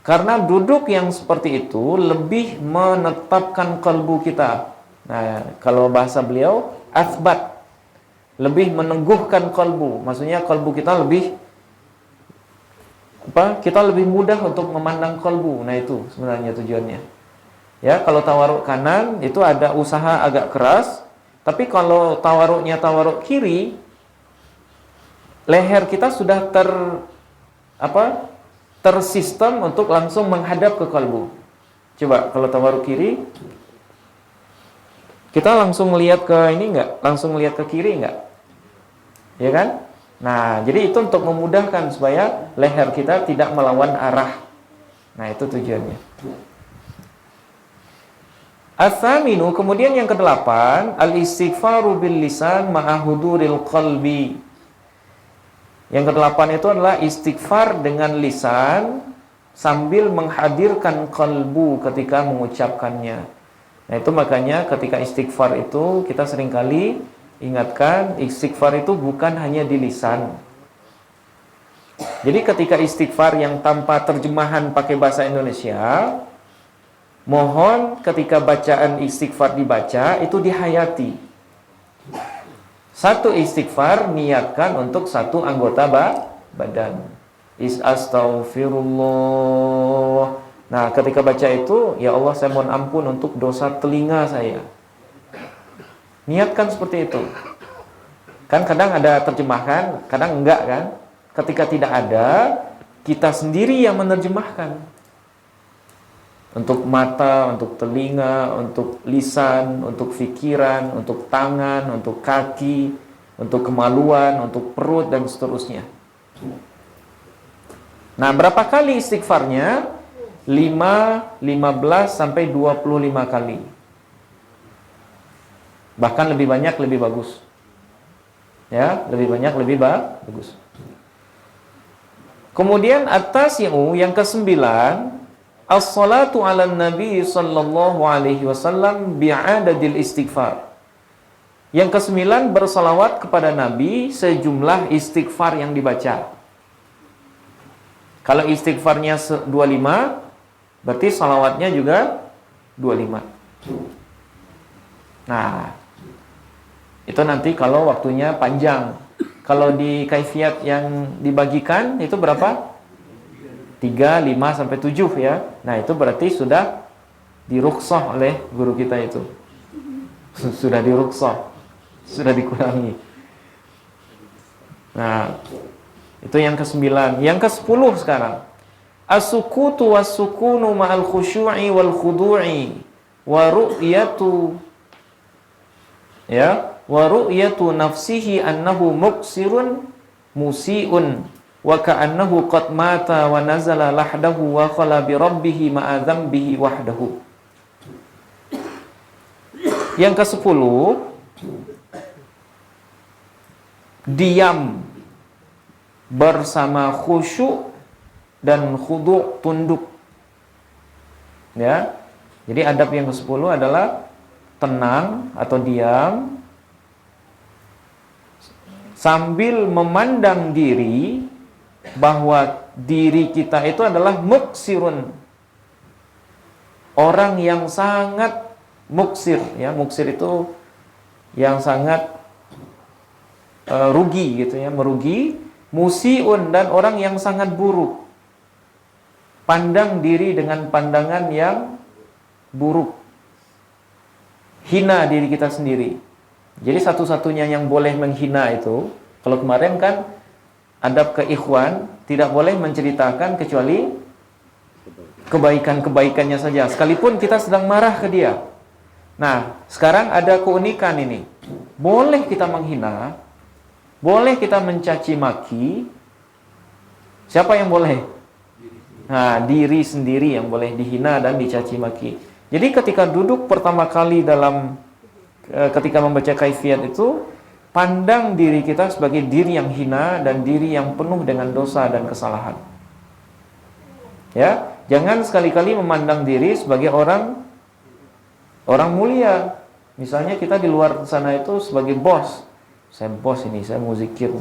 Karena duduk yang seperti itu lebih menetapkan kalbu kita. Nah, kalau bahasa beliau athbat, lebih meneguhkan kalbu. Maksudnya kalbu kita lebih kita lebih mudah untuk memandang kalbu. Nah, itu sebenarnya tujuannya. Ya, kalau tawarruk kanan itu ada usaha agak keras. Tapi kalau tawaruknya tawaruk kiri, leher kita sudah tersistem untuk langsung menghadap ke kalbu. Coba kalau tawaruk kiri, kita langsung lihat ke ini enggak? Langsung lihat ke kiri enggak? Ya kan? Nah, jadi itu untuk memudahkan supaya leher kita tidak melawan arah. Nah, itu tujuannya. As-saminu, kemudian yang kedelapan, al-istighfaru bil lisan ma'a huduril qalbi. Yang kedelapan itu adalah istighfar dengan lisan sambil menghadirkan kalbu ketika mengucapkannya. Nah, itu makanya ketika istighfar itu kita seringkali ingatkan, istighfar itu bukan hanya di lisan. Jadi ketika istighfar yang tanpa terjemahan pakai bahasa Indonesia, mohon ketika bacaan istighfar dibaca itu dihayati. Satu istighfar niatkan untuk satu anggota badan. Astaghfirullah. Nah, ketika baca itu, ya Allah saya mohon ampun untuk dosa telinga saya. Niatkan seperti itu. Kan kadang ada terjemahan, kadang enggak kan? Ketika tidak ada, kita sendiri yang menerjemahkan. Untuk mata, untuk telinga, untuk lisan, untuk pikiran, untuk tangan, untuk kaki, untuk kemaluan, untuk perut, dan seterusnya. Nah, berapa kali istighfarnya? 5, 15, sampai 25 kali. Bahkan lebih banyak, lebih bagus. Ya, lebih banyak, lebih bagus. Kemudian atas yang ke-9, as-salatu ala nabi sallallahu alaihi wasallam bi'adadil istighfar. Yang ke-9, bersalawat kepada Nabi sejumlah istighfar yang dibaca. Kalau istighfarnya 25, berarti salawatnya juga 25. Nah, itu nanti kalau waktunya panjang. Kalau di kaifiat yang dibagikan itu berapa? 3, 5, sampai 7 ya. Nah, itu berarti sudah dirukhsah oleh guru kita itu. Sudah dirukhsah. Sudah dikurangi. Nah, itu yang ke-9. Yang ke-10 sekarang. As-sukutu was-sukunu ma'al khusyu'i wal khudu'i wa ru'yatu wa ru'yatu nafsihi annahu muqsirun musi'un wa ka'annahu qad mata wa nazala lahdahu wa khala bi rabbih ma'a dzambihi wahdahu. Yang ke-10, diam bersama khusyuk dan khudu', tunduk. Ya. Jadi adab yang ke-10 adalah tenang atau diam sambil memandang diri bahwa diri kita itu adalah muksirun, orang yang sangat muksir, ya. Muksir itu yang sangat rugi gitu ya, merugi. Musiun, dan orang yang sangat buruk. Pandang diri dengan pandangan yang buruk. Hina diri kita sendiri. Jadi satu-satunya yang boleh menghina itu, kalau kemarin kan adab ke ikhwan, tidak boleh menceritakan kecuali kebaikan-kebaikannya saja, sekalipun kita sedang marah ke dia. Nah, sekarang ada keunikan ini. Boleh kita menghina, boleh kita mencaci maki. Siapa yang boleh? Nah, diri sendiri yang boleh dihina dan dicaci maki. Jadi ketika duduk pertama kali ketika membaca kaifiat itu, pandang diri kita sebagai diri yang hina dan diri yang penuh dengan dosa dan kesalahan. Ya, jangan sekali-kali memandang diri sebagai orang mulia. Misalnya kita di luar sana itu sebagai bos. Saya bos ini, saya mau zikir.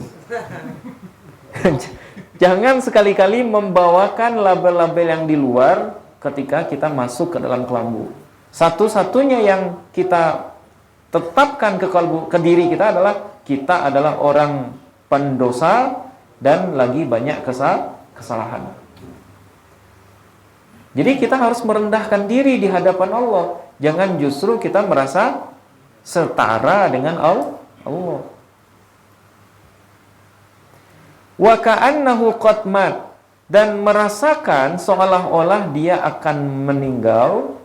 Jangan sekali-kali membawakan label-label yang di luar ketika kita masuk ke dalam kelambu. Satu-satunya yang kita tetapkan ke diri kita adalah orang pendosa dan lagi banyak kesalahan. Jadi kita harus merendahkan diri di hadapan Allah. Jangan justru kita merasa setara dengan Allah. Wa ka'annahu qad mat, dan merasakan seolah-olah dia akan meninggal.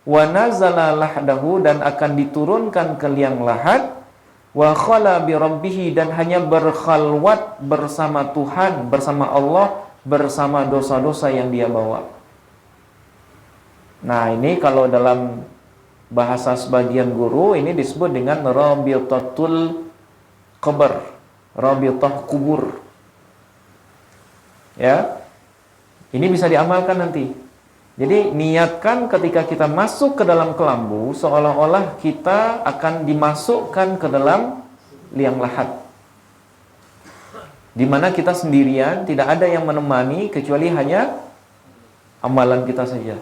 Wa nazala lahdahu, dan akan diturunkan ke liang lahat. Wa khala bi rabbih, dan hanya berkhalwat bersama Tuhan, bersama Allah, bersama dosa-dosa yang dia bawa. Nah, ini kalau dalam bahasa sebagian guru ini disebut dengan rabitatul qabr, rabitah kubur. Ya, ini bisa diamalkan nanti. Jadi niatkan ketika kita masuk ke dalam kelambu, seolah-olah kita akan dimasukkan ke dalam liang lahat, di mana kita sendirian, tidak ada yang menemani kecuali hanya amalan kita saja.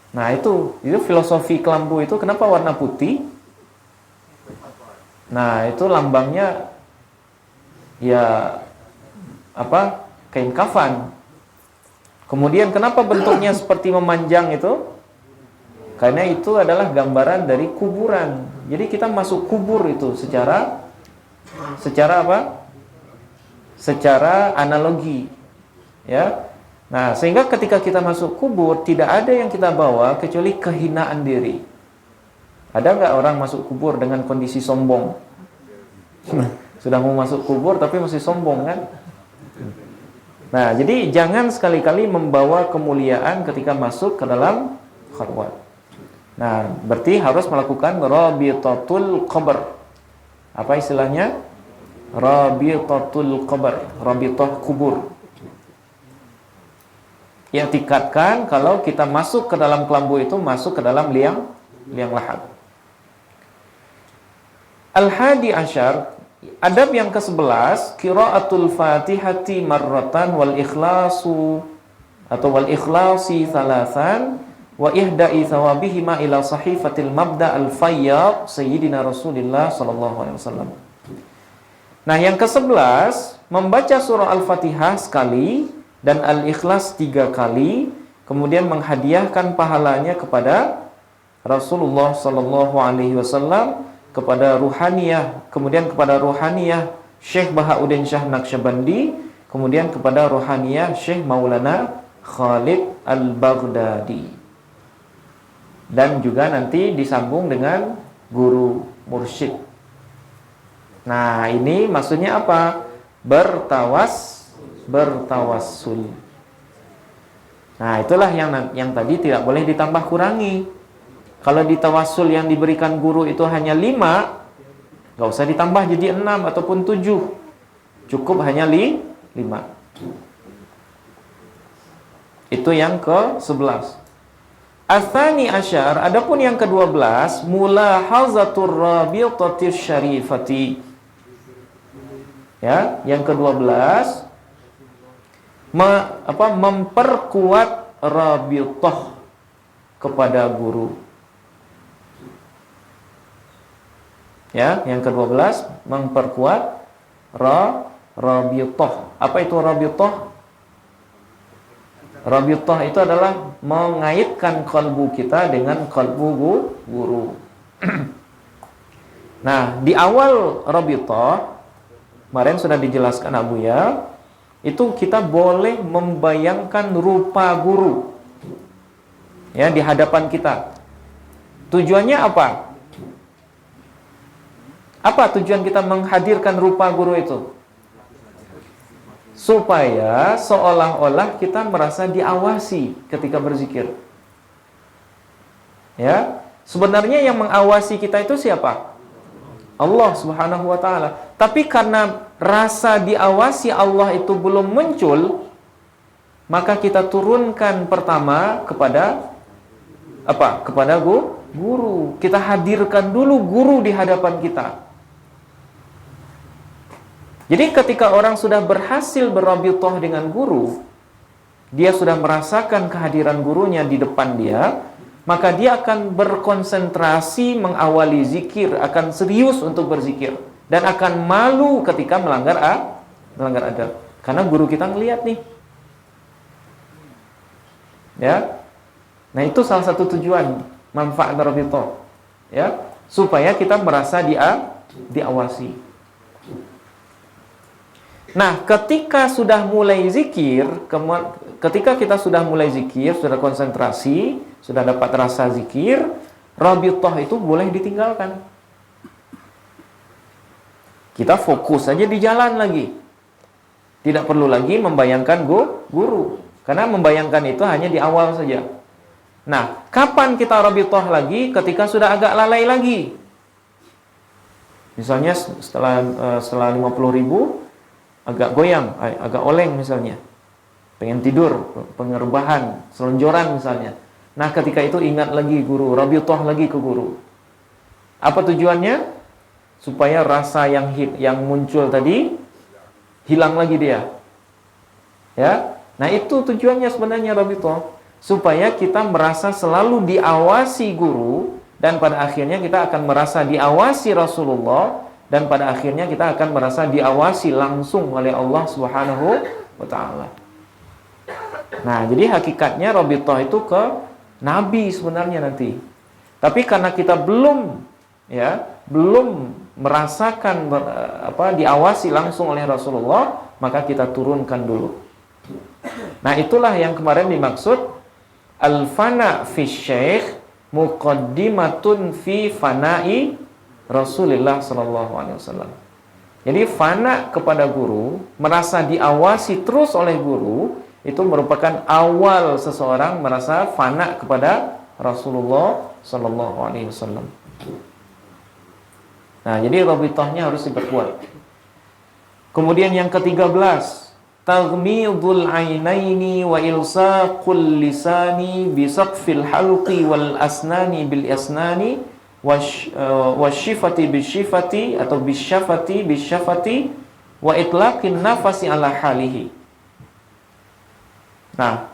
Nah, itu filosofi kelambu itu. Kenapa warna putih? Nah, itu lambangnya ya kain kafan. Kemudian kenapa bentuknya seperti memanjang itu? Karena itu adalah gambaran dari kuburan. Jadi kita masuk kubur itu secara apa? Secara analogi. Ya. Nah, sehingga ketika kita masuk kubur, tidak ada yang kita bawa kecuali kehinaan diri. Ada nggak orang masuk kubur dengan kondisi sombong? Sudah mau masuk kubur tapi masih sombong kan? Nah, jadi jangan sekali-kali membawa kemuliaan ketika masuk ke dalam khalwat. Nah, berarti harus melakukan rabitatul qabr. Apa istilahnya? Rabitatul qabr, rabitah kubur. I'tikadkan kalau kita masuk ke dalam kelambu itu masuk ke dalam liang lahat. Al-hadi asyar, adab yang ke-11, qiraatul Fatihati marratan wal ikhlasu atau wal ikhlasi thalathan wa ihda'i thawabihima ila sahifatil mabda al-fayyad sayyidina Rasulullah sallallahu alaihi wasallam. Nah, yang ke-11, membaca surah Al-Fatihah sekali dan Al-Ikhlas 3 kali, kemudian menghadiahkan pahalanya kepada Rasulullah sallallahu alaihi wasallam, kepada ruhaniyah, kemudian kepada ruhaniyah Syekh Bahauddin Shah Naqsyabandi, kemudian kepada ruhaniyah Syekh Maulana Khalid Al-Baghdadi, dan juga nanti disambung dengan guru mursyid. Nah, ini maksudnya apa? Bertawassul. Nah, itulah yang tadi tidak boleh ditambah kurangi. Kalau di tawassul yang diberikan guru itu hanya 5, nggak usah ditambah jadi 6 ataupun 7. Cukup hanya 5. Itu yang ke-11. Atsani asyar, adapun yang ke-12, mulahazatur rabitatis syarifati. Ya, yang ke-12 memperkuat rabitah. kepada guru. Ya, yang ke-12 memperkuat rabithah. Apa itu rabithah? Rabithah itu adalah mengaitkan kalbu kita dengan kalbu guru. Nah, di awal rabithah kemarin sudah dijelaskan Abu ya, itu kita boleh membayangkan rupa guru ya di hadapan kita. Tujuannya apa? Apa tujuan kita menghadirkan rupa guru itu? Supaya seolah-olah kita merasa diawasi ketika berzikir. Ya, sebenarnya yang mengawasi kita itu siapa? Allah Subhanahu wa taala. Tapi karena rasa diawasi Allah itu belum muncul, maka kita turunkan pertama kepada apa? Kepada guru. Kita hadirkan dulu guru di hadapan kita. Jadi ketika orang sudah berhasil berrabithah dengan guru, dia sudah merasakan kehadiran gurunya di depan dia, maka dia akan berkonsentrasi mengawali zikir, akan serius untuk berzikir, dan akan malu ketika melanggar adab. Karena guru kita ngelihat nih. Ya. Nah, itu salah satu tujuan manfaat rabithah. Ya, supaya kita merasa diawasi. Nah, ketika sudah mulai zikir, ketika kita sudah mulai zikir, sudah konsentrasi, sudah dapat rasa zikir, rabithah itu boleh ditinggalkan. Kita fokus saja di jalan lagi. Tidak perlu lagi membayangkan guru. Karena membayangkan itu hanya di awal saja. Nah, kapan kita rabithah lagi? Ketika sudah agak lalai lagi. Misalnya setelah 50.000 agak goyang, agak oleng misalnya, pengen tidur, pengerbahan, selonjoran misalnya. Nah, ketika itu ingat lagi guru, rabithah lagi ke guru. Apa tujuannya? Supaya rasa yang muncul tadi hilang lagi dia. Ya, nah itu tujuannya sebenarnya rabithah, supaya kita merasa selalu diawasi guru, dan pada akhirnya kita akan merasa diawasi Rasulullah. Dan pada akhirnya kita akan merasa diawasi langsung oleh Allah Subhanahu wa taala. Nah, jadi hakikatnya rabithah itu ke Nabi sebenarnya nanti. Tapi karena kita belum merasakan diawasi langsung oleh Rasulullah, maka kita turunkan dulu. Nah, itulah yang kemarin dimaksud al-fana fi syekh muqaddimatun fi fana'i Rasulullah sallallahu alaihi wasallam. Jadi fana kepada guru, merasa diawasi terus oleh guru, itu merupakan awal seseorang merasa fana kepada Rasulullah sallallahu alaihi wasallam. Nah, jadi rabithahnya harus diperkuat. Kemudian yang ke-13, taghmidul ainaini wa ilsaqul lisani bi saqfil halqi wal asnani bil asnani wasyifati bisyifati atau bisyafati wa itlaqin nafasi ala halihi. Nah,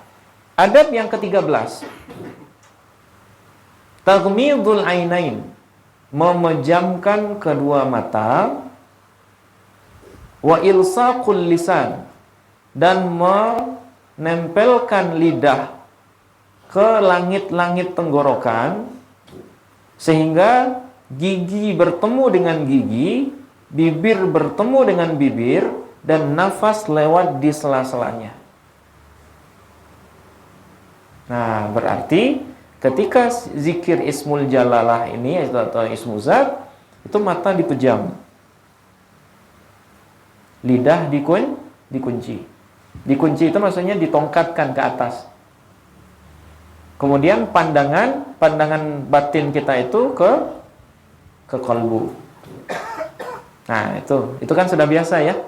adab yang ke-13, taghmidul ainain, memejamkan kedua mata, wa ilsaqul lisan, dan menempelkan lidah ke langit-langit tenggorokan, sehingga gigi bertemu dengan gigi, bibir bertemu dengan bibir, dan nafas lewat di sela-selanya. Nah, berarti ketika zikir Ismul Jalalah ini atau Ismu Zat, itu mata dipejam, lidah dikunci. Dikunci itu maksudnya ditongkatkan ke atas. Kemudian pandangan batin kita itu ke kalbu. Nah, itu kan sudah biasa ya.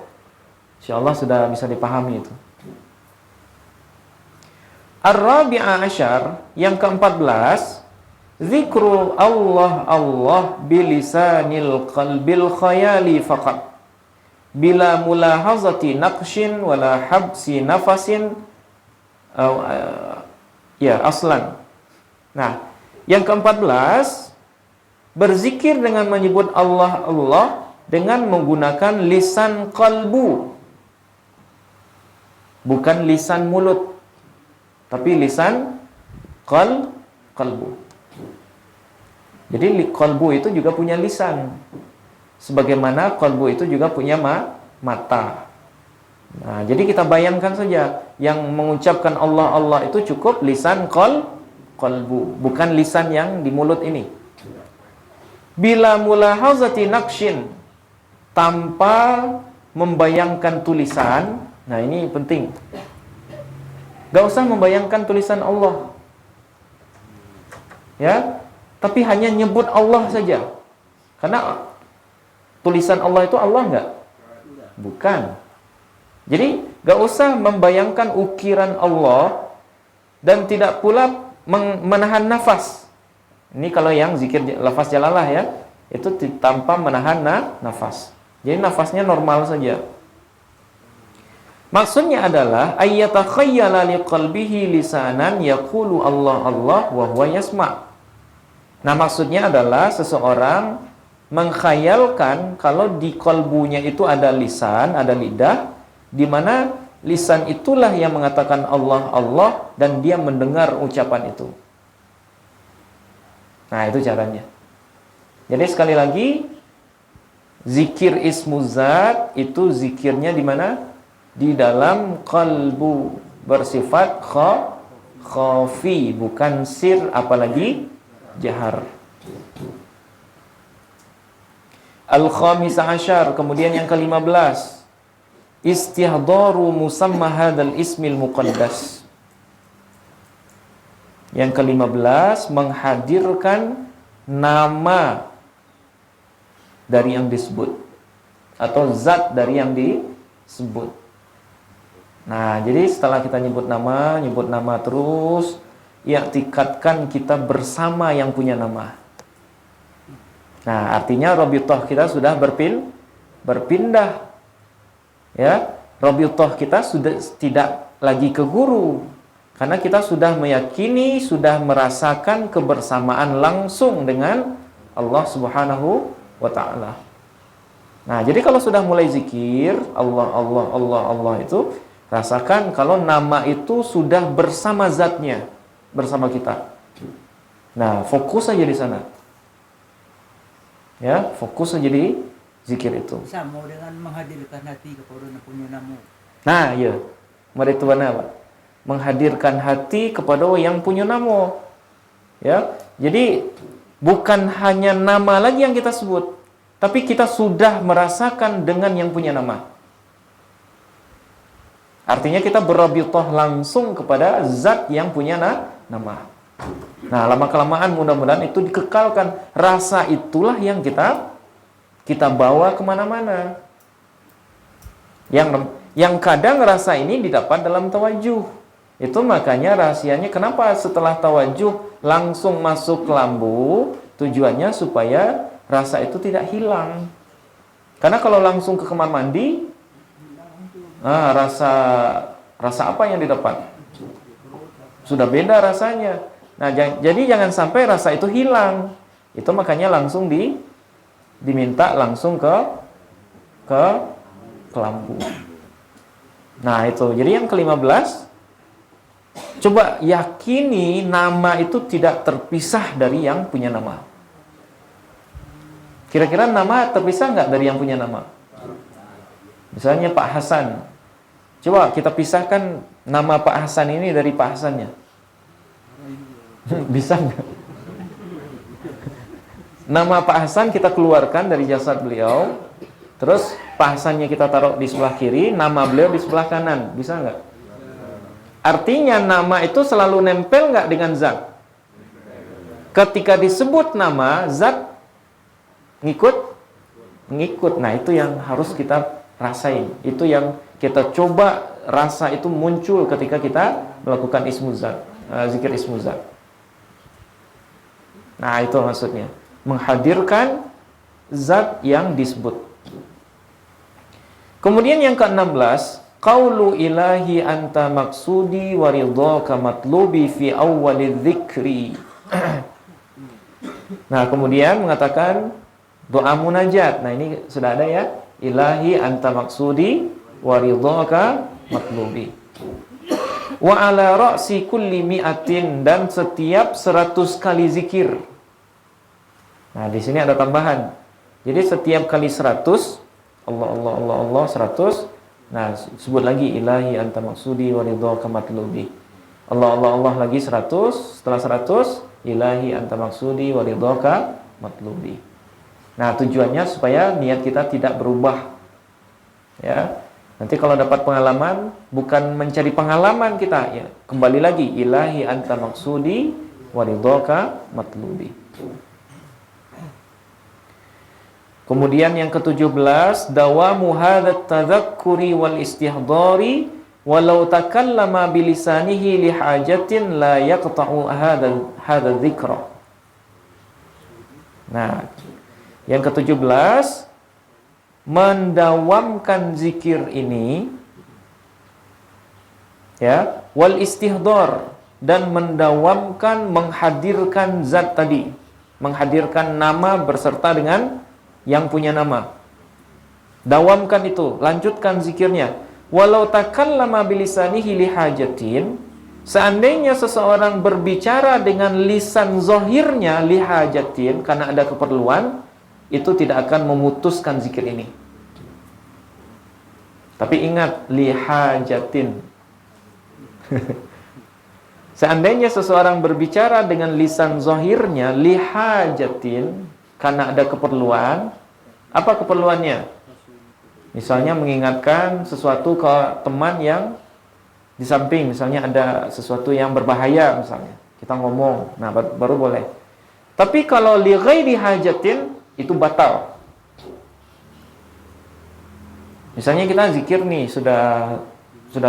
Insyaallah sudah bisa dipahami itu. Ar-rabi'a asyar, yang ke-14, zikru Allah bilisanil qalbil khayali faqat, bila mulahazati naqshin wala habsi nafasin aslan. Nah, yang ke-14, berzikir dengan menyebut Allah Allah dengan menggunakan lisan qalbu. Bukan lisan mulut, tapi lisan qalbu. Jadi qalbu itu juga punya lisan. Sebagaimana qalbu itu juga punya mata. Nah, jadi kita bayangkan saja, yang mengucapkan Allah Allah itu cukup lisan qalbu, bukan lisan yang di mulut ini. Bila mulahazati naqshin, tanpa membayangkan tulisan. Nah, ini penting. Gak usah membayangkan tulisan Allah, ya, tapi hanya nyebut Allah saja. Karena tulisan Allah itu Allah enggak? Bukan. Jadi gak usah membayangkan ukiran Allah dan tidak pula menahan nafas. Ini kalau yang zikir lafaz jalalah ya, itu tanpa menahan nafas. Jadi nafasnya normal saja. Maksudnya adalah ayyatakhayyala liqalbihi lisanan yaqulu Allah Allah wa huwa yasma'. Nah, maksudnya adalah seseorang mengkhayalkan kalau di kalbunya itu ada lisan, ada lidah, di mana lisan itulah yang mengatakan Allah Allah dan dia mendengar ucapan itu. Nah, itu caranya. Jadi sekali lagi, zikir ismuzat itu zikirnya di mana? Di dalam qalbu, bersifat khafi, bukan sir, apalagi jahar. Al-khamis asyar, kemudian yang ke-15, istihdaru musamma hadzal ismil muqaddas. Yang ke-15, menghadirkan nama dari yang disebut atau zat dari yang disebut. Nah, jadi setelah kita nyebut nama terus, i'tikadkan kita bersama yang punya nama. Nah, artinya rabithah kita sudah berpindah. Ya, rabithah kita sudah tidak lagi ke guru. Karena kita sudah meyakini, sudah merasakan kebersamaan langsung dengan Allah Subhanahu wa taala. Nah, jadi kalau sudah mulai zikir Allah Allah Allah Allah itu, rasakan kalau nama itu sudah bersama zatnya, bersama kita. Nah, fokus saja di sana. Ya, fokus saja di zikir itu. Sama dengan menghadirkan hati kepada punya nama. Nah, ya. Mari itu apa? Menghadirkan hati kepada yang punya nama. Ya. Jadi bukan hanya nama lagi yang kita sebut, tapi kita sudah merasakan dengan yang punya nama. Artinya kita berrabithah langsung kepada zat yang punya nama. Nah, lama-kelamaan mudah-mudahan itu dikekalkan. Rasa itulah yang kita bawa kemana-mana. Yang kadang rasa ini didapat dalam tawajuh. Itu makanya rahasianya kenapa setelah tawajuh langsung masuk ke lambu, tujuannya supaya rasa itu tidak hilang. Karena kalau langsung ke kamar mandi, rasa apa yang didapat? Sudah beda rasanya. Nah, jadi jangan sampai rasa itu hilang. Itu makanya langsung diminta langsung ke lampu. Nah, itu. Jadi yang ke-15, coba yakini nama itu tidak terpisah dari yang punya nama. Kira-kira nama terpisah nggak dari yang punya nama? Misalnya Pak Hasan. Coba kita pisahkan nama Pak Hasan ini dari Pak Hasannya. Bisa nggak? Nama Pak Hasan kita keluarkan dari jasad beliau, terus Pak Hasannya kita taruh di sebelah kiri, nama beliau di sebelah kanan. Bisa nggak? Artinya nama itu selalu nempel nggak dengan zat? Ketika disebut nama, zat ngikut. Nah, itu yang harus kita rasain. Itu yang kita coba rasa itu muncul ketika kita melakukan ismuzat, zikir ismuzat. Nah, itu maksudnya. Menghadirkan zat yang disebut. Kemudian yang ke-16, qaulu ilahi anta maksudi wa ridhaka matlubi fi awwalidz dzikri Nah, kemudian mengatakan doa munajat. Nah, ini sudah ada ya. Ilahi anta maksudi wa ridhaka matlubi. Wa ala ra'si kulli mi'atin, dan setiap 100 kali zikir. Nah, di sini ada tambahan. Jadi setiap kali 100 Allah Allah Allah Allah 100. Nah, sebut lagi ilahi anta maksudi wa ridhaka matlubi. Allah Allah Allah lagi 100. Setelah 100 ilahi anta maksudi wa ridhaka matlubi. Nah, tujuannya supaya niat kita tidak berubah. Ya. Nanti kalau dapat pengalaman, bukan mencari pengalaman kita, ya, kembali lagi ilahi anta maksudi wa ridhaka matlubi. Kemudian yang ke-17, dawamu hadat tadzakkuri wal istihdari walau takallama bilisanihi li hajatin la yaqta'u hadha dzikra. Nah, yang ke-17, mendawamkan zikir ini, ya, wal istihdar, dan mendawamkan menghadirkan zat tadi, menghadirkan nama berserta dengan yang punya nama. Dawamkan itu, lanjutkan zikirnya. Walau takallama bilisanihi li hajatin, seandainya seseorang berbicara dengan lisan zahirnya li hajatin, karena ada keperluan, itu tidak akan memutuskan zikir ini. Tapi ingat, li hajatin. Seandainya seseorang berbicara dengan lisan zahirnya li hajatin, karena ada keperluan. Apa keperluannya? Misalnya mengingatkan sesuatu ke teman yang di samping, misalnya ada sesuatu yang berbahaya misalnya. Kita ngomong, nah baru boleh. Tapi kalau li ghairi hajatin, itu batal. Misalnya kita zikir nih sudah 5.000.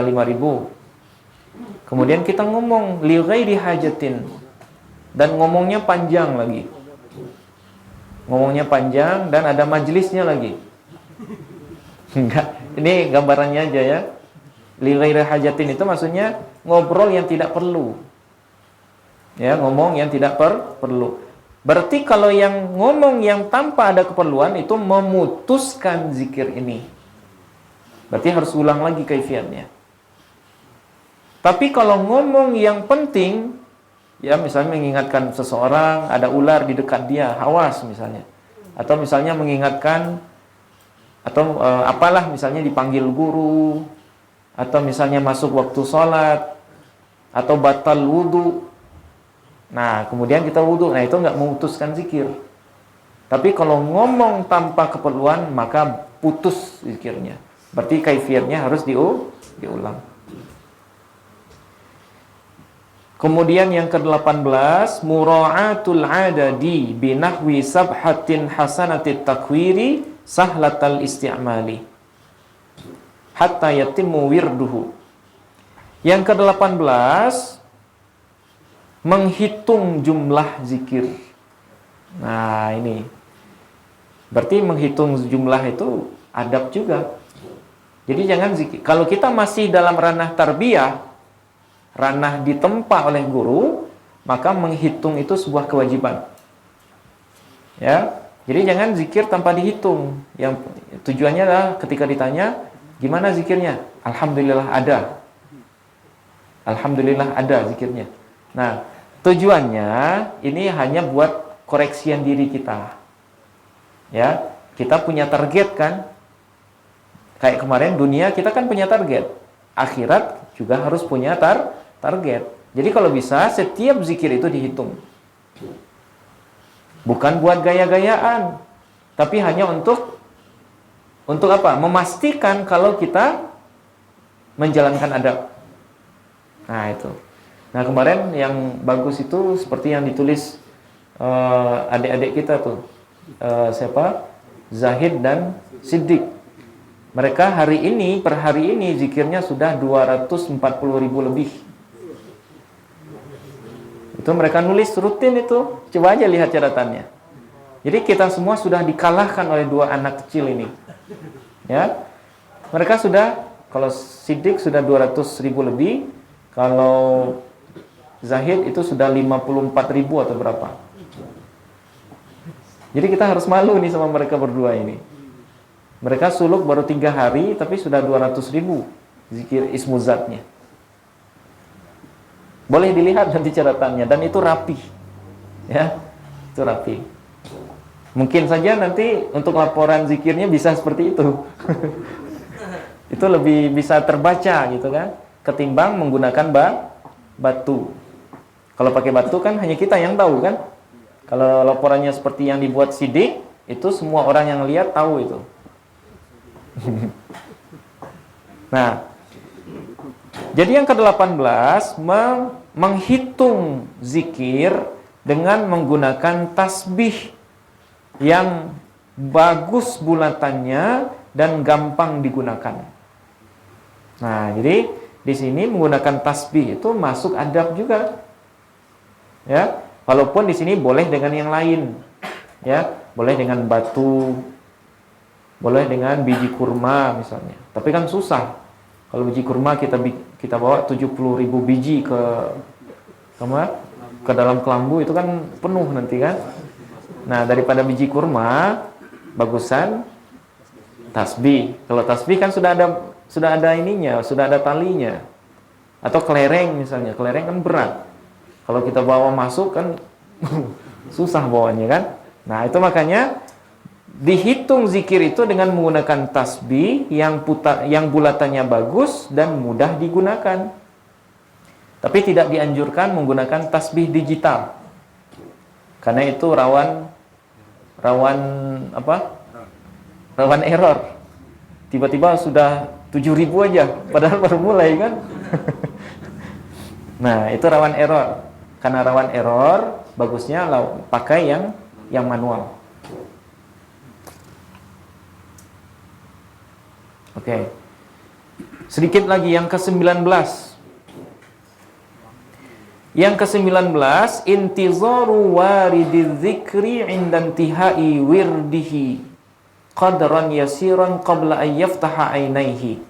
Kemudian kita ngomong li ghairi hajatin, dan ngomongnya panjang lagi. Ngomongnya panjang dan ada majelisnya lagi. Enggak, ini gambarannya aja ya. Li ghairi hajatin itu maksudnya ngobrol yang tidak perlu. Ya, ngomong yang tidak perlu. Berarti kalau yang ngomong yang tanpa ada keperluan itu memutuskan zikir ini. Berarti harus ulang lagi kaifiatnya. Tapi kalau ngomong yang penting, ya misalnya mengingatkan seseorang, ada ular di dekat dia, awas misalnya. Atau misalnya mengingatkan, atau apalah misalnya dipanggil guru, atau misalnya masuk waktu sholat, atau batal wudu. Nah, kemudian kita wudu, nah itu nggak memutuskan zikir. Tapi kalau ngomong tanpa keperluan, maka putus zikirnya. Berarti kaifiatnya harus diulang. Kemudian yang ke-18, mura'atul adadi binahwi sabhatin hasanatit takwiri sahlatal isti'mali hatta yatimmu wirduhu. Yang ke-18, menghitung jumlah zikir. Nah, ini berarti menghitung jumlah itu adab juga. Jadi jangan zikir. Kalau kita masih dalam ranah tarbiyah, ranah ditempa oleh guru, maka menghitung itu sebuah kewajiban. Ya, jadi jangan zikir tanpa dihitung. Yang tujuannya adalah ketika ditanya, gimana zikirnya? Alhamdulillah ada. Alhamdulillah ada zikirnya. Nah, tujuannya ini hanya buat koreksian diri kita. Ya, kita punya target kan? Kayak kemarin dunia kita kan punya target. Akhirat juga harus punya target. Jadi kalau bisa setiap zikir itu dihitung. Bukan buat gaya-gayaan, tapi hanya untuk apa? Memastikan kalau kita menjalankan adab. Nah, itu. Nah, kemarin yang bagus itu seperti yang ditulis adik-adik kita tuh. Siapa? Zahid dan Siddiq. Mereka per hari ini zikirnya sudah 240.000 lebih. Itu mereka nulis rutin itu. Coba aja lihat catatannya. Jadi kita semua sudah dikalahkan oleh dua anak kecil ini. Ya. Mereka sudah, kalau Siddiq sudah 200.000 lebih, kalau Zahid itu sudah 54.000 atau berapa. Jadi kita harus malu nih sama mereka berdua ini. Mereka suluk baru 3 hari tapi sudah 200.000 zikir ismu zatnya. Boleh dilihat nanti catatannya, dan itu rapi. Ya, itu rapi. Mungkin saja nanti untuk laporan zikirnya bisa seperti itu. Itu lebih bisa terbaca gitu kan, ketimbang menggunakan batu. Kalau pakai batu kan hanya kita yang tahu kan. Kalau laporannya seperti yang dibuat sidik, itu semua orang yang lihat tahu itu. Nah, jadi yang ke-18 menghitung zikir dengan menggunakan tasbih yang bagus bulatannya dan gampang digunakan. Nah, jadi di sini menggunakan tasbih itu masuk adab juga. Ya, walaupun di sini boleh dengan yang lain. Ya, boleh dengan batu, boleh dengan biji kurma misalnya. Tapi kan susah. Kalau biji kurma kita bawa 70.000 biji ke dalam kelambu, itu kan penuh nanti kan. Nah, daripada biji kurma, bagusan tasbih. Kalau tasbih kan sudah ada ininya, sudah ada talinya. Atau kelereng misalnya, kelereng kan berat. Kalau kita bawa masuk kan susah bawanya kan. Nah, itu makanya dihitung zikir itu dengan menggunakan tasbih yang bulatannya bagus dan mudah digunakan. Tapi tidak dianjurkan menggunakan tasbih digital. Karena itu rawan error. Tiba-tiba sudah 7.000 aja, padahal baru mulai kan. Nah, itu rawan error. Karena rawan error, bagusnya pakai yang manual. Oke. Sedikit lagi yang ke-19. Yang ke-19, intizaru waridiz zikri 'inda intihai wirdihi qadran yasiran qabla an yaftaha 'ainaihi.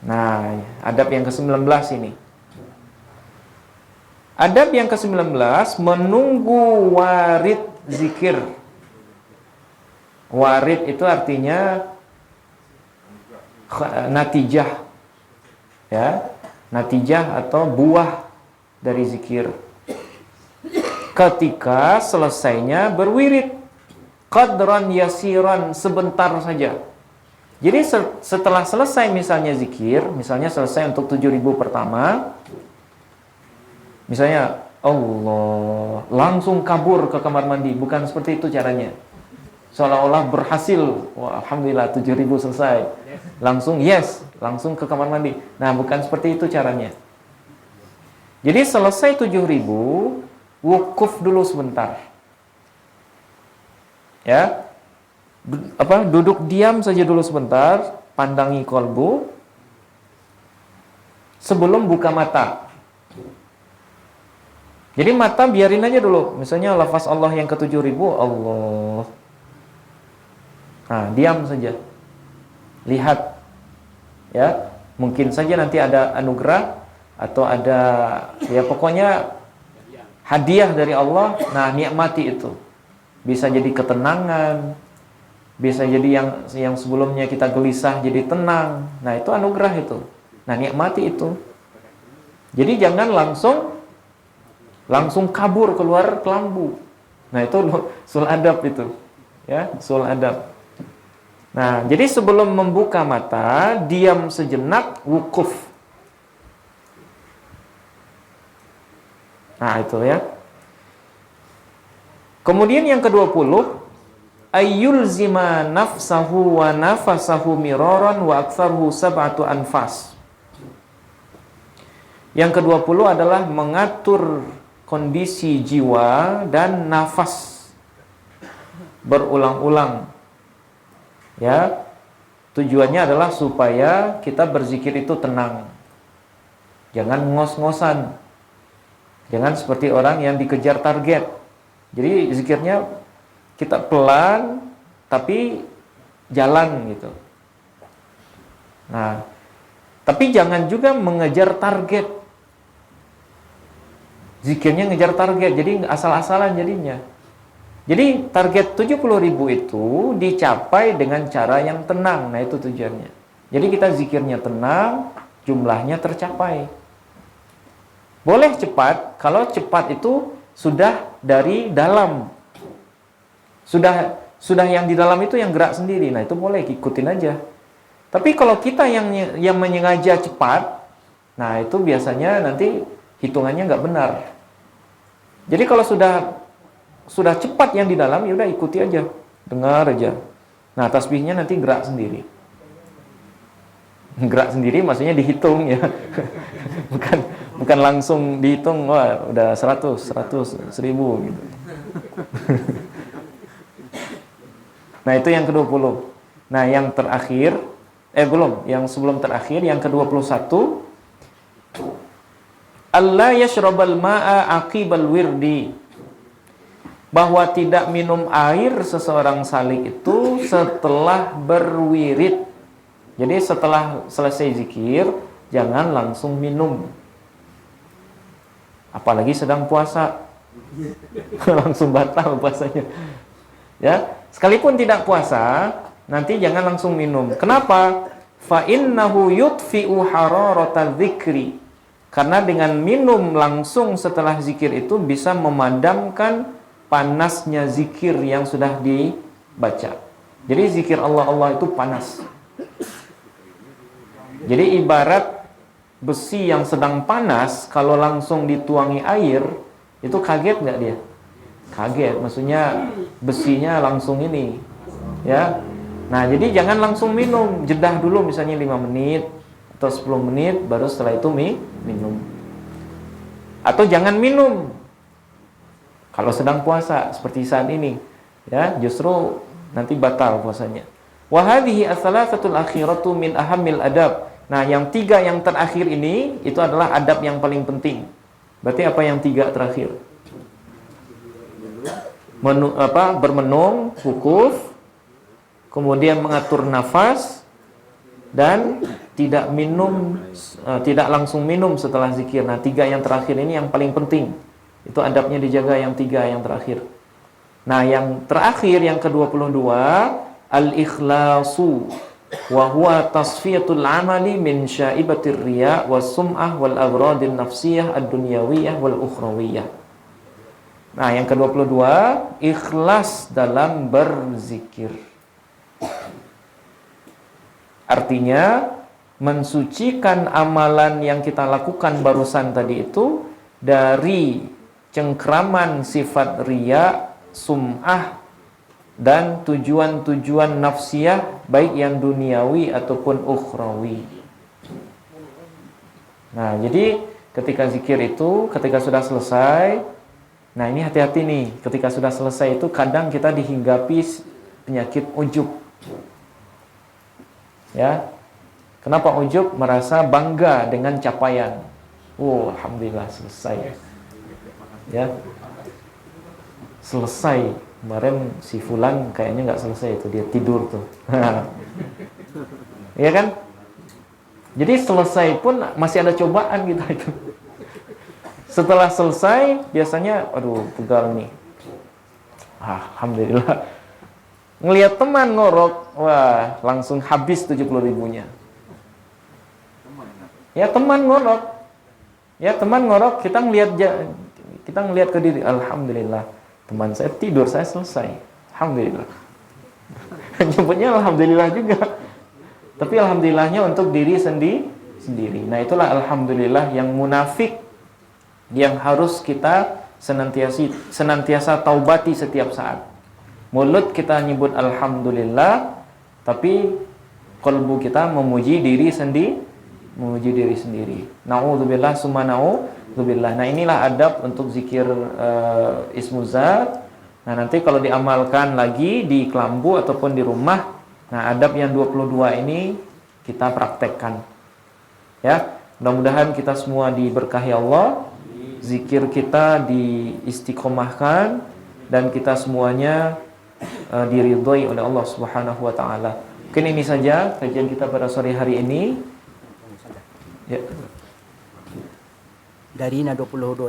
Nah, adab yang ke-19 ini. Adab yang ke-19 menunggu warid zikir. Warid itu artinya natijah. Ya, natijah atau buah dari zikir. Ketika selesainya berwirid, qadran yasiran, sebentar saja. Jadi setelah selesai misalnya zikir, misalnya selesai untuk 7.000 pertama, misalnya Allah, langsung kabur ke kamar mandi. Bukan seperti itu caranya. Seolah-olah berhasil. Wah, alhamdulillah 7.000 selesai. Langsung langsung ke kamar mandi. Nah, bukan seperti itu caranya. Jadi selesai 7.000, wukuf dulu sebentar. Ya. Duduk diam saja dulu sebentar, pandangi kolbu sebelum buka mata. Jadi mata biarin aja dulu. Misalnya lafaz Allah yang ke-7.000, Allah. Nah, diam saja. Lihat. Ya, mungkin saja nanti ada anugerah atau ada, ya pokoknya hadiah dari Allah. Nah, nikmati itu. Bisa jadi ketenangan, bisa jadi yang sebelumnya kita gelisah jadi tenang. Nah, itu anugerah itu. Nah, nikmati itu. Jadi jangan langsung kabur keluar kelambu. Nah, itu sul adab itu. Ya, sul adab. Nah, jadi sebelum membuka mata, diam sejenak, wukuf. Nah, itu ya. Kemudian yang ke-20, ayyulzima nafsahu wa nafasahu miraran wa aktsaruhu sab'atu anfas. Yang ke-20 adalah mengatur kondisi jiwa dan nafas berulang-ulang. Ya. Tujuannya adalah supaya kita berzikir itu tenang. Jangan ngos-ngosan. Jangan seperti orang yang dikejar target. Jadi zikirnya kita pelan tapi jalan gitu. Nah, tapi jangan juga mengejar target. Zikirnya ngejar target, jadi asal-asalan jadinya. Jadi target 70.000 itu dicapai dengan cara yang tenang. Nah, itu tujuannya. Jadi kita zikirnya tenang, jumlahnya tercapai. Boleh cepat, kalau cepat itu sudah dari dalam. Sudah yang di dalam itu yang gerak sendiri. Nah, itu boleh ikutin aja. Tapi kalau kita yang menyengaja cepat, nah itu biasanya nanti hitungannya nggak benar. Jadi kalau sudah cepat yang di dalam, ya udah ikuti aja, dengar aja. Nah, tasbihnya nanti gerak sendiri. Gerak sendiri maksudnya dihitung ya. bukan langsung dihitung, wah udah 100, 1000 gitu. Nah, itu yang ke-20. Nah, yang terakhir yang sebelum terakhir, yang ke-21, Allah yashrabal ma'a aqibal wirdi, bahwa tidak minum air seseorang salik itu setelah berwirid. Jadi setelah selesai zikir jangan langsung minum, apalagi sedang puasa. Langsung batal puasanya ya. Sekalipun tidak puasa, nanti jangan langsung minum. Kenapa? Fa innahu yutfi'u hararata dzikri, karena dengan minum langsung setelah zikir itu bisa memadamkan panasnya zikir yang sudah dibaca. Jadi zikir Allah itu panas. Jadi ibarat besi yang sedang panas, kalau langsung dituangi air, itu kaget nggak dia? Kaget, maksudnya besinya langsung ini, ya. Nah, jadi jangan langsung minum, jedah dulu misalnya 5 menit atau 10 menit, baru setelah itu minum. Atau jangan minum kalau sedang puasa seperti saat ini, ya, justru nanti batal puasanya. Wa hadhihi ats-tsalatsatul akhiratu min ahammil adab. Nah, yang 3 yang terakhir ini itu adalah adab yang paling penting. Berarti apa yang 3 terakhir? Bermenung, wukuf, kemudian mengatur nafas, dan tidak langsung minum setelah zikir. Nah, 3 yang terakhir ini yang paling penting. Itu adabnya dijaga, yang 3 yang terakhir. Nah, yang terakhir yang ke-22, al-ikhlasu wa huwa tasfiyatul amali min syaibatir riya was sum'ah wal aghradin nafsiyah ad-dunyawiyah wal ukhrawiyah. Nah, yang ke-22, ikhlas dalam berzikir. Artinya mensucikan amalan yang kita lakukan barusan tadi itu dari cengkraman sifat riya, sum'ah, dan tujuan-tujuan nafsiyah, baik yang duniawi ataupun ukhrawi. Nah, jadi ketika zikir itu, ketika sudah selesai, nah ini hati-hati nih, ketika sudah selesai itu kadang kita dihinggapi penyakit ujub. Ya. Kenapa ujub? Merasa bangga dengan capaian. Alhamdulillah selesai. Ya. Selesai. Kemarin si fulan kayaknya nggak selesai itu, dia tidur tuh. Iya kan? Jadi selesai pun masih ada cobaan gitu itu. Setelah selesai biasanya aduh pegal nih. Alhamdulillah. Ngelihat teman ngorok, wah langsung habis 70.000-nya. Ya teman ngorok. Ya teman ngorok, kita ngelihat ke diri, alhamdulillah. Teman saya tidur, saya selesai. Alhamdulillah. Nyebutnya alhamdulillah juga. Tapi alhamdulillahnya untuk diri sendiri. Nah, itulah alhamdulillah yang munafik, yang harus kita senantiasa taubati setiap saat. Mulut kita nyebut alhamdulillah, tapi kalbu kita memuji diri sendiri. Na'udzubillah summa na'udzubillah. Nah, inilah adab untuk zikir ismuzat. Nah, nanti kalau diamalkan lagi di kelambu ataupun di rumah, nah adab yang 22 ini kita praktekkan. Ya, mudah-mudahan kita semua diberkahi Allah, zikir kita diistiqomahkan, dan kita semuanya diridhoi oleh Allah Subhanahu wa taala. Mungkin ini saja kajian kita pada sore hari ini. Ya. Dari 22